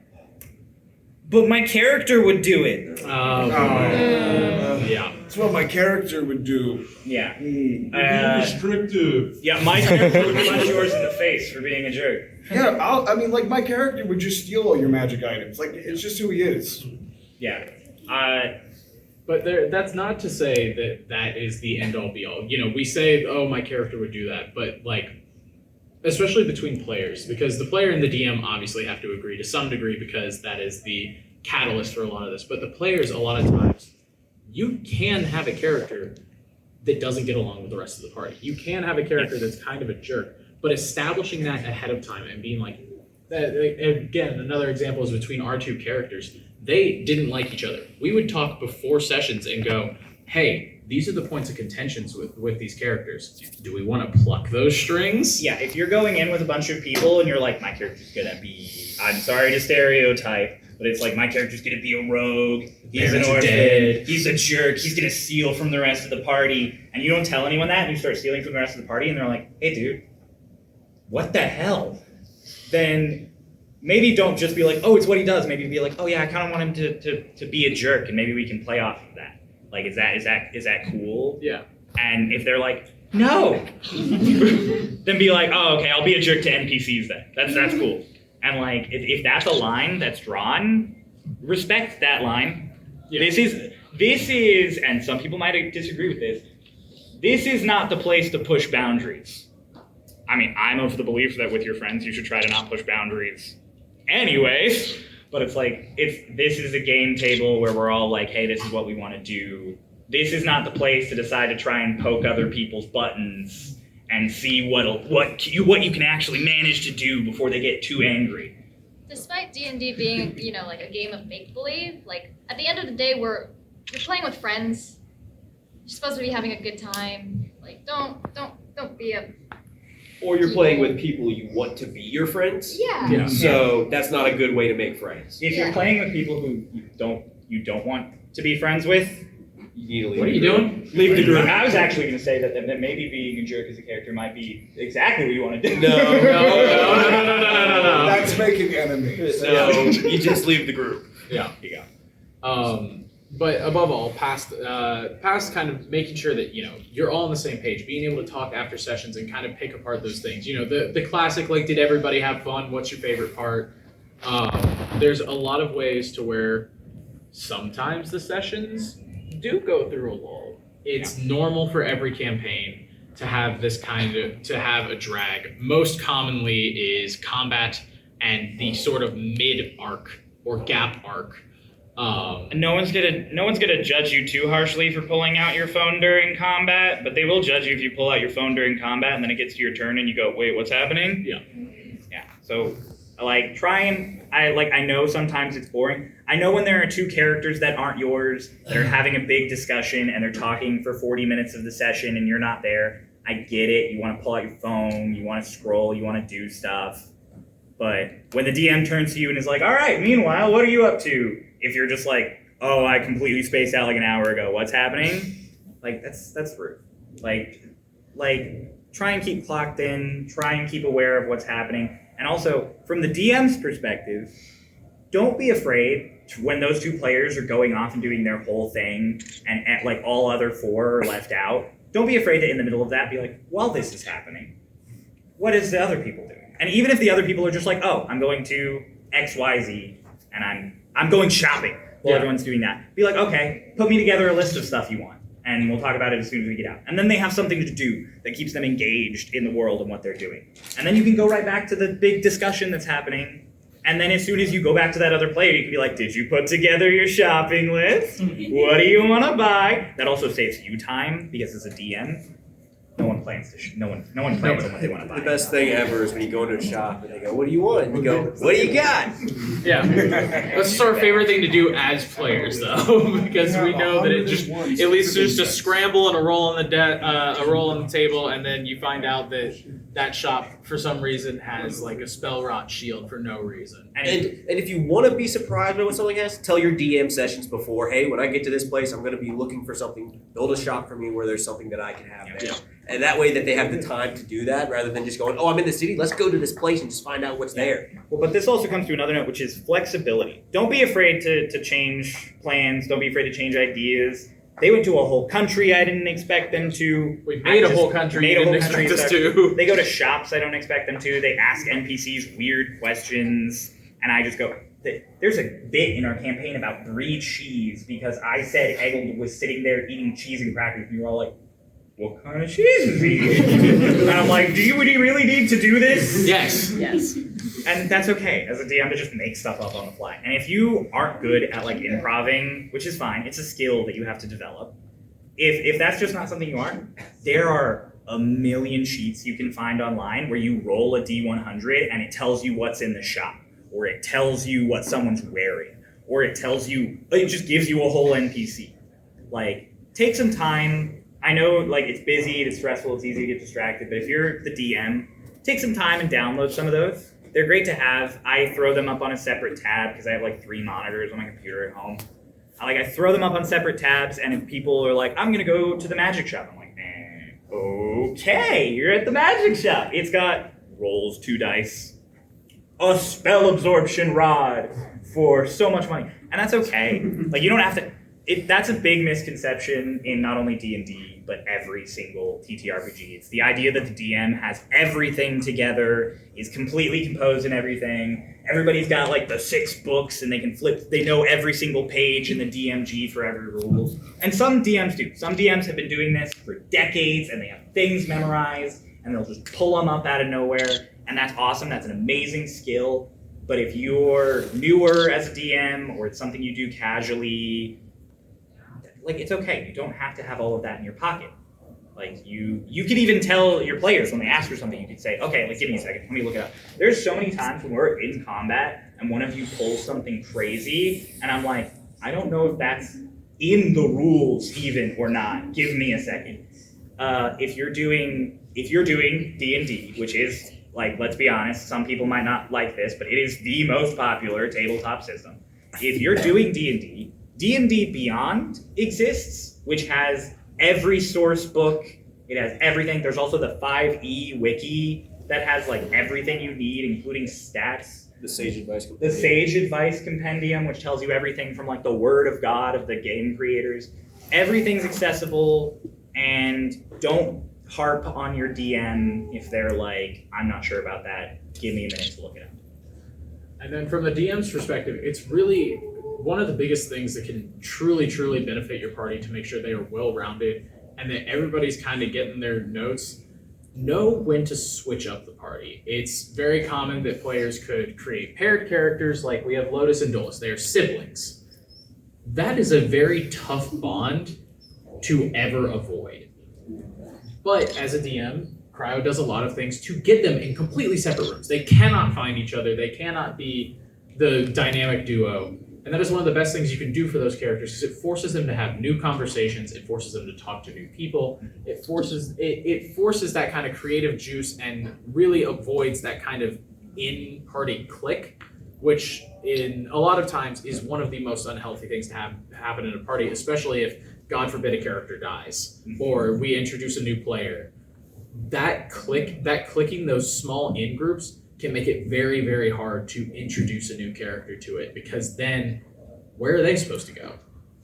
But my character would do it. Yeah. That's what my character would do. Yeah. Restrictive. Yeah, my character would punch yours in the face for being a jerk. Yeah, like my character would just steal all your magic items. Like, it's just who he is. Yeah. But that's not to say that is the end all be all. You know, we say, oh, my character would do that, but like, especially between players, because the player and the DM obviously have to agree to some degree, because that is the catalyst for a lot of this. But the players, a lot of times, you can have a character that doesn't get along with the rest of the party. You can have a character that's kind of a jerk, but establishing that ahead of time and being like, again, another example is between our two characters. They didn't like each other. We would talk before sessions and go, hey, these are the points of contentions with these characters. Do we want to pluck those strings? Yeah, if you're going in with a bunch of people and you're like, my character's gonna be, I'm sorry to stereotype, but it's like, my character's gonna be a rogue, he's an orphan, he's a jerk, he's gonna steal from the rest of the party, and you don't tell anyone that, and you start stealing from the rest of the party, and they're like, hey dude, what the hell? Then maybe don't just be like, oh, it's what he does. Maybe be like, oh yeah, I kind of want him to be a jerk, and maybe we can play off of that. Like, is that cool? Yeah. And if they're like, no, then be like, oh, okay, I'll be a jerk to NPCs then. That's cool. And like, if that's a line that's drawn, respect that line. Yeah. This is, and some people might disagree with this. This is not the place to push boundaries. I mean, I'm of the belief that with your friends, you should try to not push boundaries anyways, but it's like, this is a game table where we're all like, hey, this is what we want to do. This is not the place to decide to try and poke other people's buttons and see what you can actually manage to do before they get too angry. Despite D&D being, like a game of make-believe, like at the end of the day, you're playing with friends. You're supposed to be having a good time. Like, don't be a... Or you're playing with people you want to be your friends. Yeah. So that's not a good way to make friends. If you're playing with people who you don't want to be friends with, you need to leave. What are you doing? Leave the group. I was actually going to say that maybe being a jerk as a character might be exactly what you want to do. No. That's making enemies. No, you just leave the group. Yeah. You go. But above all, past kind of making sure that you're all on the same page, being able to talk after sessions and kind of pick apart those things. The classic, like, did everybody have fun? What's your favorite part? There's a lot of ways to where sometimes the sessions do go through a lull. It's normal for every campaign to have to have a drag. Most commonly is combat and the sort of mid arc or gap arc. No one's gonna judge you too harshly for pulling out your phone during combat, but they will judge you if you pull out your phone during combat and then it gets to your turn and you go, wait, what's happening? Yeah. So I know sometimes it's boring. I know when there are two characters that aren't yours that are having a big discussion and they're talking for 40 minutes of the session and you're not there. I get it. You want to pull out your phone, you want to scroll, you want to do stuff. But when the DM turns to you and is like, all right, meanwhile, what are you up to? If you're just like, oh, I completely spaced out like an hour ago, what's happening? Like, that's rude. Like, try and keep clocked in, try and keep aware of what's happening. And also, from the DM's perspective, don't be afraid when those two players are going off and doing their whole thing and like all other four are left out. don't be afraid to, in the middle of that, be like, while this is happening, what is the other people doing? And even if the other people are just like, oh, I'm going to XYZ and I'm going shopping while everyone's doing that, be like, okay, put me together a list of stuff you want, and we'll talk about it as soon as we get out. And then they have something to do that keeps them engaged in the world and what they're doing. And then you can go right back to the big discussion that's happening. And then as soon as you go back to that other player, you can be like, did you put together your shopping list? What do you want to buy? That also saves you time, because as a DM, no one plans no one plans on what they want to buy. The best thing ever is when you go into a shop and they go, what do you want? And you go, what do you got? Yeah. This is our favorite thing to do as players, though, because we know that it leads to just a scramble and a roll on the table, and then you find out that that shop, for some reason, has like a spell rot shield for no reason. And if you want to be surprised by what something has, tell your DM sessions before, hey, when I get to this place, I'm going to be looking for something. Build a shop for me where there's something that I can have there. Yeah. And that way that they have the time to do that, rather than just going, oh, I'm in the city, let's go to this place and just find out what's there. Well, but this also comes to another note, which is flexibility. Don't be afraid to change plans. Don't be afraid to change ideas. They went to a whole country I didn't expect them to. We made a whole country you didn't expect us to. They go to shops I don't expect them to. They ask NPCs weird questions, and I just go, there's a bit in our campaign about brie cheese, because I said Eggle was sitting there eating cheese and crackers, and you were all like, what kind of cheese is he eating? And I'm like, would you really need to do this? Yes. And that's okay as a DM to just make stuff up on the fly. And if you aren't good at like improving, which is fine, it's a skill that you have to develop. If that's just not something you aren't, there are a million sheets you can find online where you roll a D100 and it tells you what's in the shop, or it tells you what someone's wearing, or it just gives you a whole NPC. Like, take some time. I know, like, it's busy, it's stressful, it's easy to get distracted, but if you're the DM, take some time and download some of those. They're great to have. I throw them up on a separate tab because I have like 3 monitors on my computer at home. I throw them up on separate tabs, and if people are like, I'm gonna go to the magic shop, I'm like, okay, you're at the magic shop. It's got rolls 2 dice, a spell absorption rod for so much money, and that's okay. Like, you don't have to. That's a big misconception in not only D&D, but every single TTRPG. It's the idea that the DM has everything together, is completely composed in everything. Everybody's got like the 6 books, and they know every single page in the DMG for every rule. And some DMs do. Some DMs have been doing this for decades, and they have things memorized, and they'll just pull them up out of nowhere. And that's awesome. That's an amazing skill. But if you're newer as a DM, or it's something you do casually, like, it's okay. You don't have to have all of that in your pocket. Like, you could even tell your players when they ask for something, you could say, okay, like, give me a second, let me look it up. There's so many times when we're in combat and one of you pulls something crazy, and I'm like, I don't know if that's in the rules even or not. Give me a second. If you're doing D&D, which is, like, let's be honest, some people might not like this, but it is the most popular tabletop system. If you're doing D&D, D&D Beyond exists, which has every source book. It has everything. There's also the 5e wiki that has like everything you need, including stats. The Sage Advice Compendium. The Sage Advice Compendium, which tells you everything from like the Word of God of the game creators. Everything's accessible, and don't harp on your DM if they're like, I'm not sure about that. Give me a minute to look it up. And then from the DM's perspective, it's really one of the biggest things that can truly, truly benefit your party to make sure they are well-rounded and that everybody's kind of getting their notes. Know when to switch up the party. It's very common that players could create paired characters, like we have Lotus and Dolus. They are siblings. That is a very tough bond to ever avoid. But as a DM, Cryo does a lot of things to get them in completely separate rooms. They cannot find each other. They cannot be the dynamic duo. And that is one of the best things you can do for those characters, because it forces them to have new conversations. It forces them to talk to new people. It forces that kind of creative juice and really avoids that kind of in-party click, which in a lot of times is one of the most unhealthy things to happen in a party, especially if, God forbid, a character dies or we introduce a new player. That clicking those small in-groups can make it very, very hard to introduce a new character to it, because then where are they supposed to go?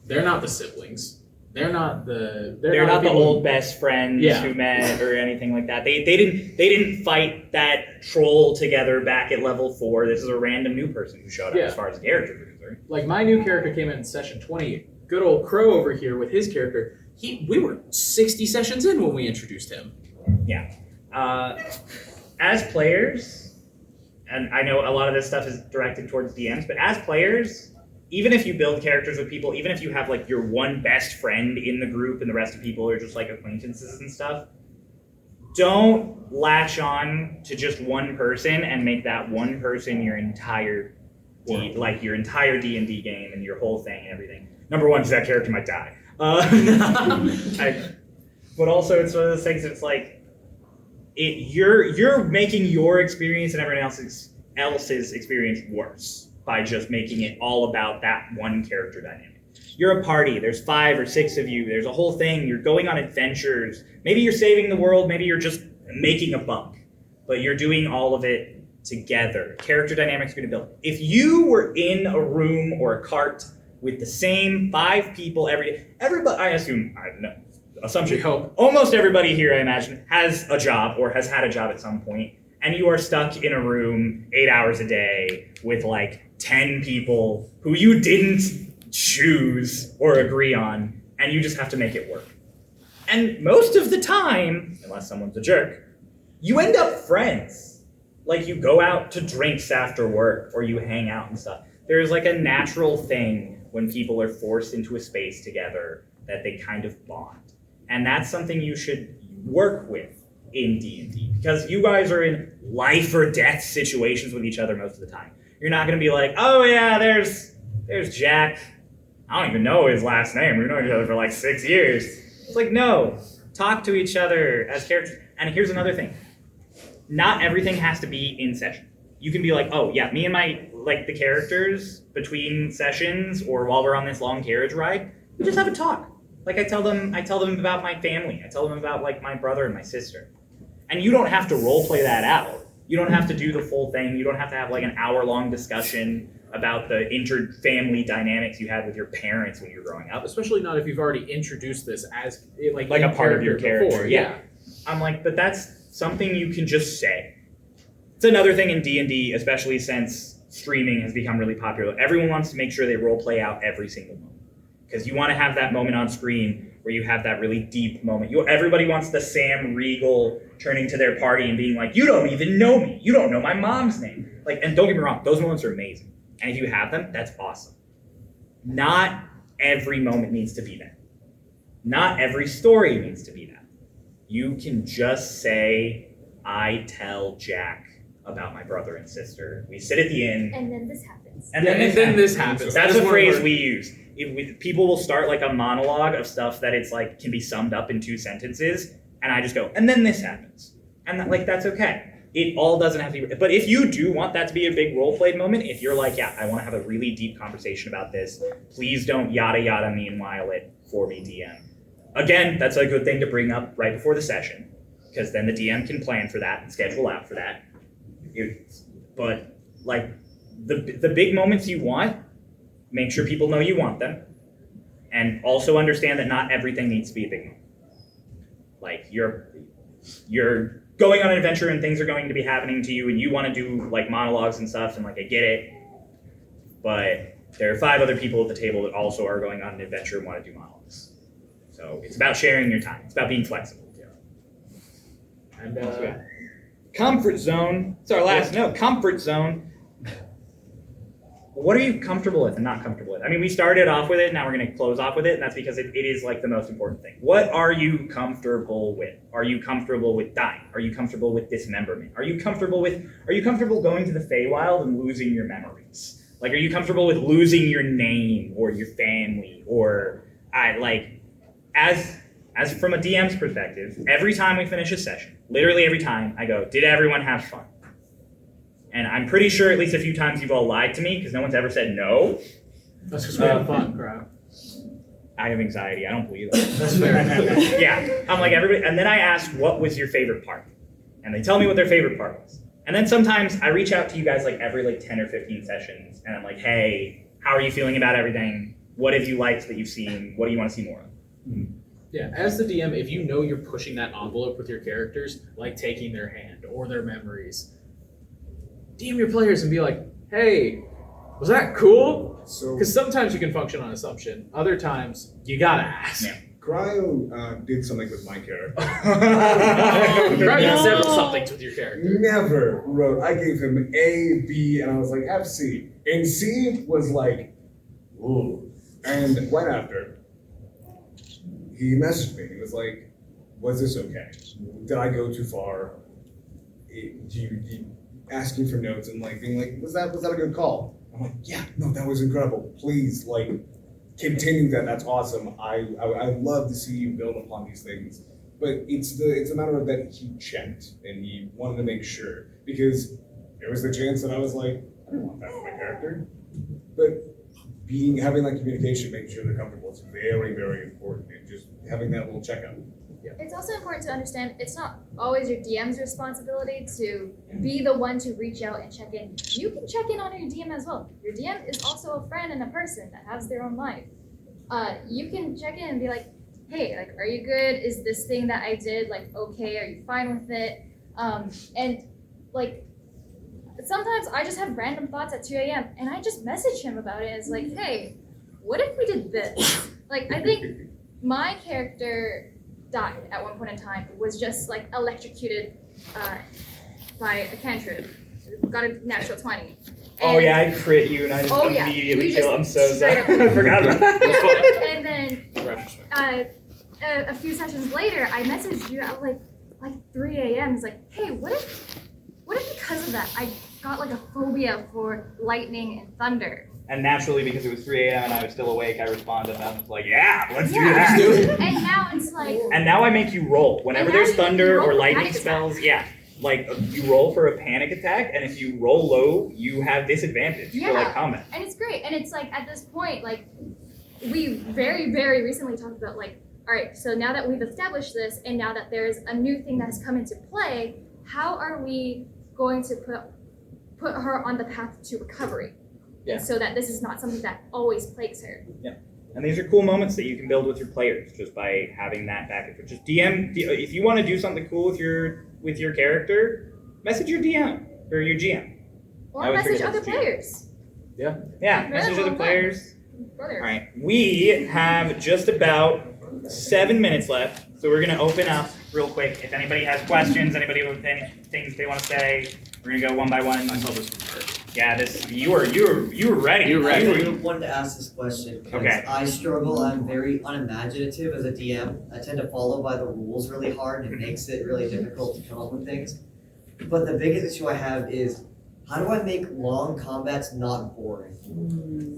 They're not the siblings. They're not the They're not the people old best friends Yeah. who met or anything like that. They didn't fight that troll together back at level 4. This is a random new person who showed up Yeah. as far as characters are concerned. Like my new character came in session 20. Good old Crow over here with his character. We were 60 sessions in when we introduced him. As players, and I know a lot of this stuff is directed towards DMs, but as players, even if you build characters with people, even if you have like your one best friend in the group and the rest of people are just like acquaintances and stuff, don't latch on to just one person and make that one person your entire your entire D&D game and your whole thing and everything. Number one, because that character might die. But also it's one of those things that's like you're making your experience and everyone else's experience worse by just making it all about that one character dynamic. You're a party, there's 5 or 6 of you, there's a whole thing, you're going on adventures, maybe you're saving the world, maybe you're just making a buck, but you're doing all of it together. Character dynamics are going to build. If you were in a room or a cart with the same 5 people everybody, I assume, I don't know, assumption, hope. Almost everybody here, I imagine, has a job or has had a job at some point, and you are stuck in a room 8 hours a day with like 10 people who you didn't choose or agree on, and you just have to make it work. And most of the time, unless someone's a jerk, you end up friends. Like you go out to drinks after work or you hang out and stuff. There's like a natural thing when people are forced into a space together that they kind of bond. And that's something you should work with in D&D because you guys are in life or death situations with each other most of the time. You're not going to be like, oh yeah, there's Jack. I don't even know his last name. We've known each other for like 6 years. It's like, no, talk to each other as characters. And here's another thing. Not everything has to be in session. You can be like, oh yeah, me and the characters between sessions or while we're on this long carriage ride, we just have a talk. Like I tell them about my family. I tell them about like my brother and my sister. And you don't have to role play that out. You don't have to do the full thing. You don't have to have like an hour-long discussion about the inter-family dynamics you had with your parents when you were growing up. Especially not if you've already introduced this as like A part of your character. before. Yeah. I'm like, but that's something you can just say. It's another thing in D&D, especially since streaming has become really popular. Everyone wants to make sure they role play out every single moment. Because you want to have that moment on screen where you have that really deep moment. Everybody wants the Sam Riegel turning to their party and being like, you don't even know me. You don't know my mom's name. Like, and don't get me wrong, those moments are amazing. And if you have them, that's awesome. Not every moment needs to be that. Not every story needs to be that. You can just say, I tell Jack about my brother and sister. We sit at the inn. And then this happens. And then this happens. That's a phrase we use. People will start like a monologue of stuff that it's like can be summed up in 2 sentences, and I just go, and then this happens. And that's okay. It all doesn't have to be, but if you do want that to be a big role-played moment, if you're like, yeah, I want to have a really deep conversation about this, please don't yada yada meanwhile it for me, DM. Again, that's a good thing to bring up right before the session, because then the DM can plan for that and schedule out for that. But like the big moments you want, make sure people know you want them, and also understand that not everything needs to be a big moment. Like you're going on an adventure and things are going to be happening to you, and you want to do like monologues and stuff, and like I get it, but there are 5 other people at the table that also are going on an adventure and want to do monologues. So it's about sharing your time. It's about being flexible. And comfort zone. It's our last note. Comfort zone. What are you comfortable with and not comfortable with? I mean, we started off with it, now we're going to close off with it, and that's because it is like the most important thing. What are you comfortable with? Are you comfortable with dying? Are you comfortable with dismemberment? Are you comfortable going to the Feywild and losing your memories? Like, are you comfortable with losing your name or your family? Or as from a DM's perspective, every time we finish a session, literally every time, I go, did everyone have fun? And I'm pretty sure at least a few times you've all lied to me because no one's ever said no. That's because we have fun, bro. I have anxiety. I don't believe that. That's fair. Yeah. I'm like everybody. And then I ask, what was your favorite part? And they tell me what their favorite part was. And then sometimes I reach out to you guys like every 10 or 15 sessions. And I'm like, hey, how are you feeling about everything? What have you liked that you've seen? What do you want to see more of? Yeah, as the DM, if you know you're pushing that envelope with your characters, like taking their hand or their memories, DM your players and be like, hey, was that cool? So Because sometimes you can function on assumption. Other times, you gotta ask. Yeah. Cryo did something with my character. Right, did several somethings with your character. Never wrote. I gave him A, B, and I was like F, C. And C was like, ooh. And right after, he messaged me. He was like, was this okay? Did I go too far? You asking for notes and like being like, was that a good call? I'm like, yeah, no, that was incredible. Please, like, continue that. That's awesome. I love to see you build upon these things. But it's a matter of that he checked and he wanted to make sure, because there was the chance that I was like, I didn't want that for my character. But having that communication, making sure they're comfortable is very, very important, and just having that little checkup. It's also important to understand it's not always your DM's responsibility to be the one to reach out and check in. You can check in on your DM as well. Your DM is also a friend and a person that has their own life. You can check in and be like, hey, like, are you good? Is this thing that I did, like, okay? Are you fine with it? And, like, sometimes I just have random thoughts at 2 a.m. and I just message him about it. It's like, hey, what if we did this? Like, I think my character died at one point in time, was just like electrocuted by a cantrip. Got a natural 20. Oh yeah, I crit you and I just immediately you kill. just I'm so sorry. straight up- I forgot about that. And then a few sessions later, I messaged you at like 3 a.m. It's like, hey, what if because of that I got like a phobia for lightning and thunder? And naturally, because it was 3 a.m. and I was still awake, I responded and I was like, yeah, let's do that. And now it's like, And now I make you roll. Whenever And now there's you make me thunder roll or for lightning panic spells, like you roll for a panic attack, and if you roll low, you have disadvantage for like combat. And it's great. And it's like at this point, like we very, very recently talked about like, all right, so now that we've established this and now that there's a new thing that's come into play, how are we going to put her on the path to recovery? Yeah. So that this is not something that always plagues her. Yeah. And these are cool moments that you can build with your players just by having that back and forth. Just DM if you want to do something cool with your character, message your DM or your GM. Or I always message forget other that's GM. players. Yeah, message other players. Brothers. All right, we have just about 7 minutes left, so we're gonna open up real quick. If anybody has questions, anybody with any things they want to say, we're gonna go one by one. I saw this one first. Yeah, you were ready. You were ready. I wanted to ask this question because Okay. I struggle. I'm very unimaginative as a DM. I tend to follow by the rules really hard, and it makes it really difficult to come up with things. But the biggest issue I have is, how do I make long combats not boring?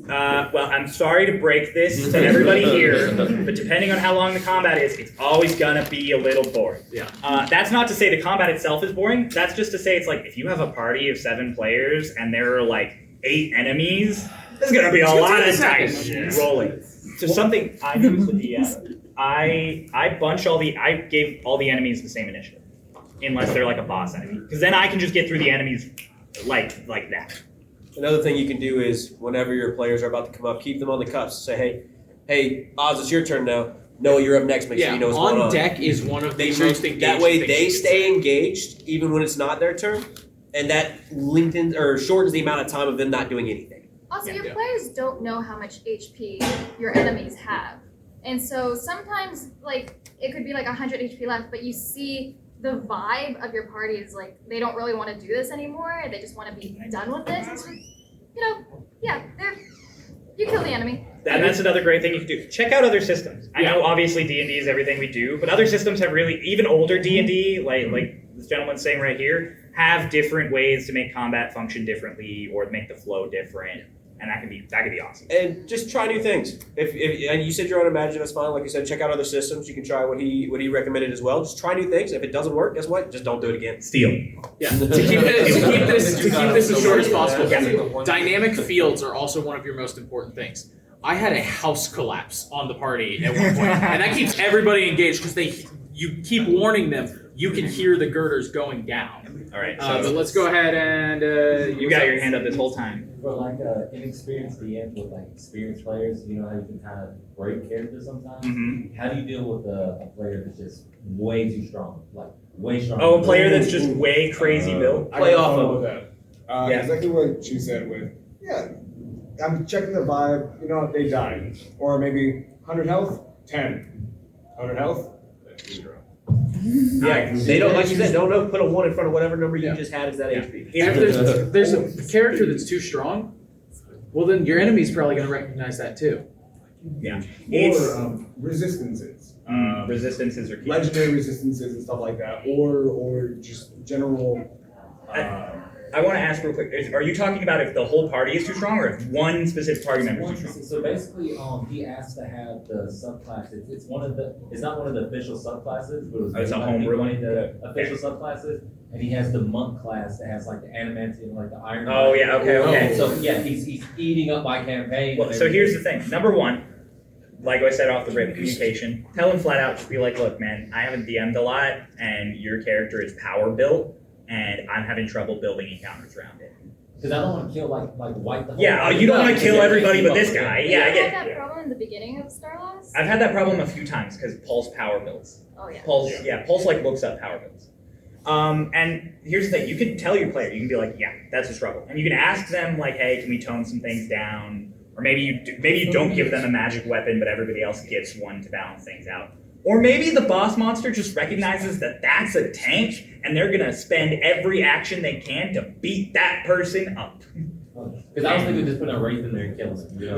Well, I'm sorry to break this to everybody here, but depending on how long the combat is, it's always gonna be a little boring. Yeah. That's not to say the combat itself is boring. That's just to say it's like if you have a party of 7 players and there are like 8 enemies, there's gonna be a lot of time rolling. So something I do as the DM, I gave all the enemies the same initiative, unless they're like a boss enemy, because then I can just get through the enemies like that. Another thing you can do is whenever your players are about to come up, keep them on the cuffs. Say, hey, Oz, it's your turn now. Noah, you're up next. Make sure you know what's going on. On deck is one of the Make most sure engaged that way things they you can stay say. engaged even when it's not their turn, and that lengthens or shortens the amount of time of them not doing anything. Also, your players don't know how much HP your enemies have. And so sometimes, like, it could be like 100 HP left, but you see the vibe of your party is like, they don't really want to do this anymore. They just want to be done with this. It's like, you kill the enemy. And that's another great thing you can do. Check out other systems. I know obviously D&D is everything we do, but other systems have really, even older D&D, like this gentleman's saying right here, have different ways to make combat function differently or make the flow different. And that could be awesome. And just try new things. If and you said you're unimaginative, that's fine. Like you said, check out other systems. You can try what he recommended as well. Just try new things. If it doesn't work, guess what? Just don't do it again. Steal. Yeah. To keep this as short as possible. Dynamic fields are also one of your most important things. I had a house collapse on the party at one point, and that keeps everybody engaged because you keep warning them. you can hear the girders going down. All right. But let's go ahead and You got your hand up this whole time. For like inexperienced DMs with like experienced players, you know how you can kind of break characters sometimes? Mm-hmm. How do you deal with a player that's just way too strong? Like way strong. Oh, a player that's just way crazy built. Play off of that. Yeah. Exactly what she said with, yeah, I'm checking the vibe, you know, they died. Or maybe 100 health, 10. 100 health, 0. Yeah, they don't, like you said, don't know, put a 1 in front of whatever number you just had as that HP. If there's a character that's too strong, well then your enemy's probably going to recognize that too. Yeah. Or resistances. Resistances are key. Legendary resistances and stuff like that. Or just general. I want to ask real quick, are you talking about if the whole party is too strong or if one specific party member is too strong? So basically, he asked to have the subclass. It's not one of the official subclasses, but It's a homebrew one of the official subclasses. And he has the monk class that has like the adamantium, like the iron. Oh yeah, okay. So yeah, he's eating up my campaign. Well, so here's the thing. Number one, like I said off the rip, communication. Tell him flat out, just be like, look, man, I haven't DM'd a lot, and your character is power built, and I'm having trouble building encounters around it. Because I don't want to kill like wipe the whole. Yeah, you don't want to kill everybody but this guy. Yeah, I You get had it. that problem in the beginning of Starlost? I've had that problem a few times because Pulse power builds. Oh yeah. Pulse like looks up power builds. And here's the thing, you can tell your player, you can be like, yeah, that's a struggle. And you can ask them like, hey, can we tone some things down? Or maybe you don't give them a magic weapon, but everybody else gets one to balance things out. Or maybe the boss monster just recognizes that that's a tank, and they're gonna spend every action they can to beat that person up. Because I was thinking just putting a wraith in there and killing them. You know?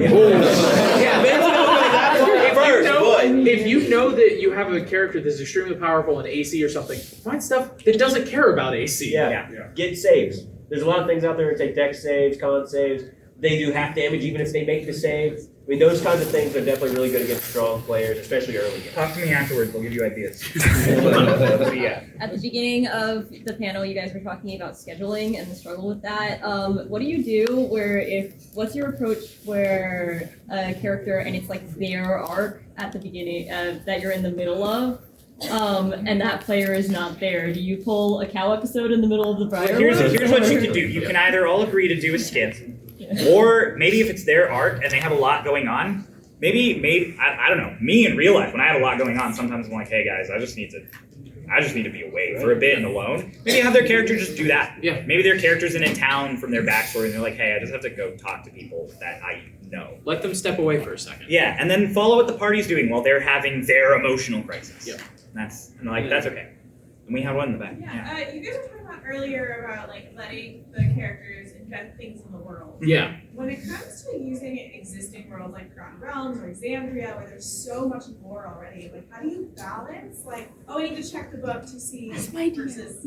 If you know that you have a character that's extremely powerful in AC or something, find stuff that doesn't care about AC. Yeah. Get saves. There's a lot of things out there that take dex saves, con saves. They do half damage even if they make the save. I mean, those kinds of things are definitely really good against strong players, especially early game. Talk to me afterwards, we'll give you ideas. Yeah. At the beginning of the panel, you guys were talking about scheduling and the struggle with that. What do you do what's your approach where a character and it's like their arc at the beginning that you're in the middle of, and that player is not there? Do you pull a cow episode in the middle of the Briar? Here's what you can do. You can either all agree to do a skip, or maybe if it's their arc and they have a lot going on, maybe I don't know. Me in real life, when I have a lot going on, sometimes I'm like, hey guys, I just need to be away for a bit and alone. Maybe have their character just do that. Yeah. Maybe their character's in a town from their backstory and they're like, hey, I just have to go talk to people that I know. Let them step away for a second. Yeah, and then follow what the party's doing while they're having their emotional crisis. Yeah. That's okay. And we have one in the back. Yeah, you guys were talking about earlier about like letting the characters invent things in the world. Yeah. When it comes to using existing worlds like Forgotten Realms or Exandria, where there's so much more already, like how do you balance like, oh, I need to check the book to see versus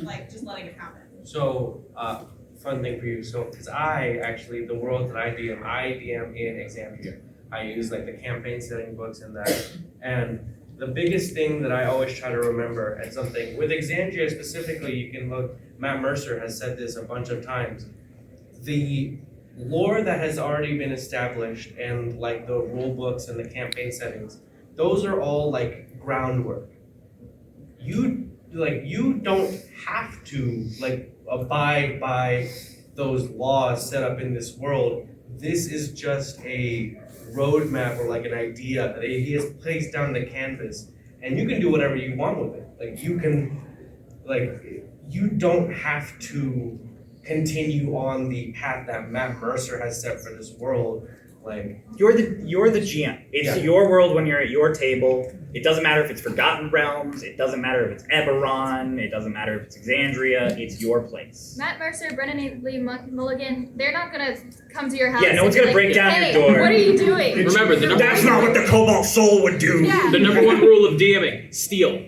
like just letting it happen? So, fun thing for you. So, because the world that I DM in Exandria. I use like the campaign setting books and that. And the biggest thing that I always try to remember, and something with Exandria specifically, you can look, Matt Mercer has said this a bunch of times. The lore that has already been established and like the rule books and the campaign settings, those are all like groundwork. You don't have to like abide by those laws set up in this world. This is just a roadmap or like an idea that he has placed down the canvas, and you can do whatever you want with it. Like you don't have to continue on the path that Matt Mercer has set for this world. Like you're the GM. It's your world when you're at your table. It doesn't matter if it's Forgotten Realms. It doesn't matter if it's Eberron. It doesn't matter if it's Exandria. It's your place. Matt Mercer, Brennan Lee Mulligan, they're not gonna come to your house. Yeah, no one's gonna break down hey, your door. What are you doing? Remember, that's not what the Cobalt Soul would do. Yeah. The number one rule of DMing: steal.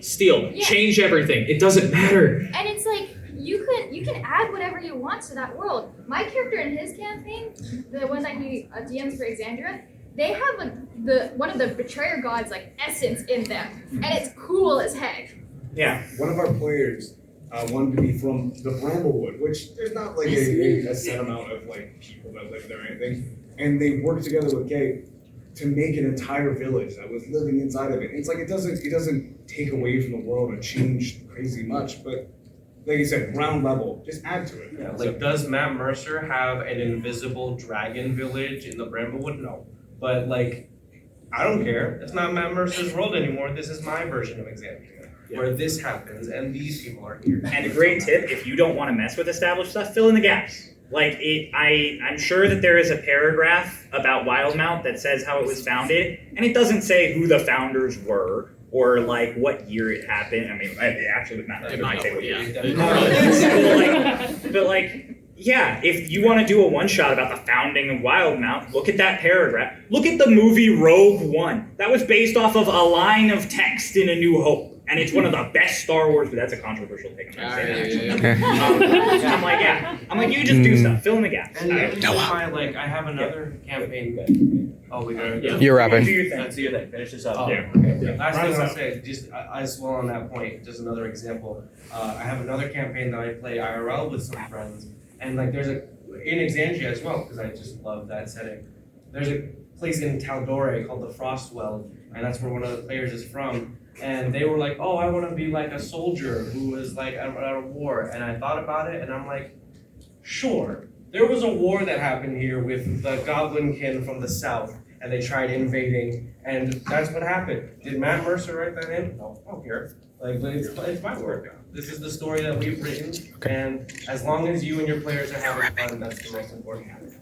Yeah. Change everything. It doesn't matter. And it's like you can add whatever you want to that world. My character in his campaign, the one that he DMs for Exandria, they have one of the betrayer gods like essence in them, and it's cool as heck. Yeah. One of our players wanted to be from the Bramblewood, which there's not like a set amount of like people that live there or anything, and they worked together with Kate to make an entire village that was living inside of it. It's like it doesn't take away from the world or change crazy much, but like you said, ground level, just add to it. Yeah, like does Matt Mercer have an invisible dragon village in the Bramblewood? No. But like, I don't care. It's not Matt Mercer's world anymore. This is my version of Exandria, where this happens and these people are here. And a great tip, if you don't want to mess with established stuff, fill in the gaps. Like, I'm sure that there is a paragraph about Wildmount that says how it was founded, and it doesn't say who the founders were, or like what year it happened. I mean, it actually would matter. It might say what year. But like, yeah, if you want to do a one-shot about the founding of Wildmount, look at that paragraph. Look at the movie Rogue One. That was based off of a line of text in A New Hope. And it's one of the best Star Wars, but that's a controversial take. I'm like, you just do stuff, fill in the gaps. And I have another campaign. Oh, we got it. You're wrapping. Do your thing. Finish this up. Oh, Yeah. okay. Last thing I'll say, just as well on that point, just another example. I have another campaign that I play IRL with some friends, and like there's in Exandria as well, because I just love that setting. There's a place in Taldore called the Frostwell, and that's where one of the players is from. And they were like, oh, I want to be like a soldier who was like at a war. And I thought about it, and I'm like, sure. There was a war that happened here with the Goblin kin from the south, and they tried invading, and that's what happened. Did Matt Mercer write that in? No, I don't care. Like, but it's my work. This is the story that we've written, and as long as you and your players are having fun, that's the most important thing.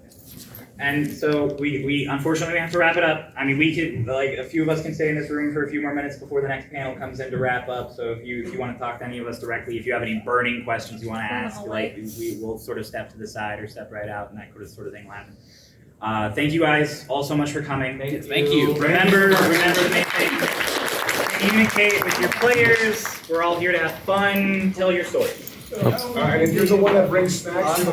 And so we unfortunately have to wrap it up. I mean, we could, like, a few of us can stay in this room for a few more minutes before the next panel comes in to wrap up. So if you want to talk to any of us directly, if you have any burning questions you want to ask, like, we will sort of step to the side or step right out, and that sort of thing will happen. Thank you guys all so much for coming. Thank you. Remember the main thing. Communicate with your players. We're all here to have fun. Tell your stories. And if you're the one that brings snacks to the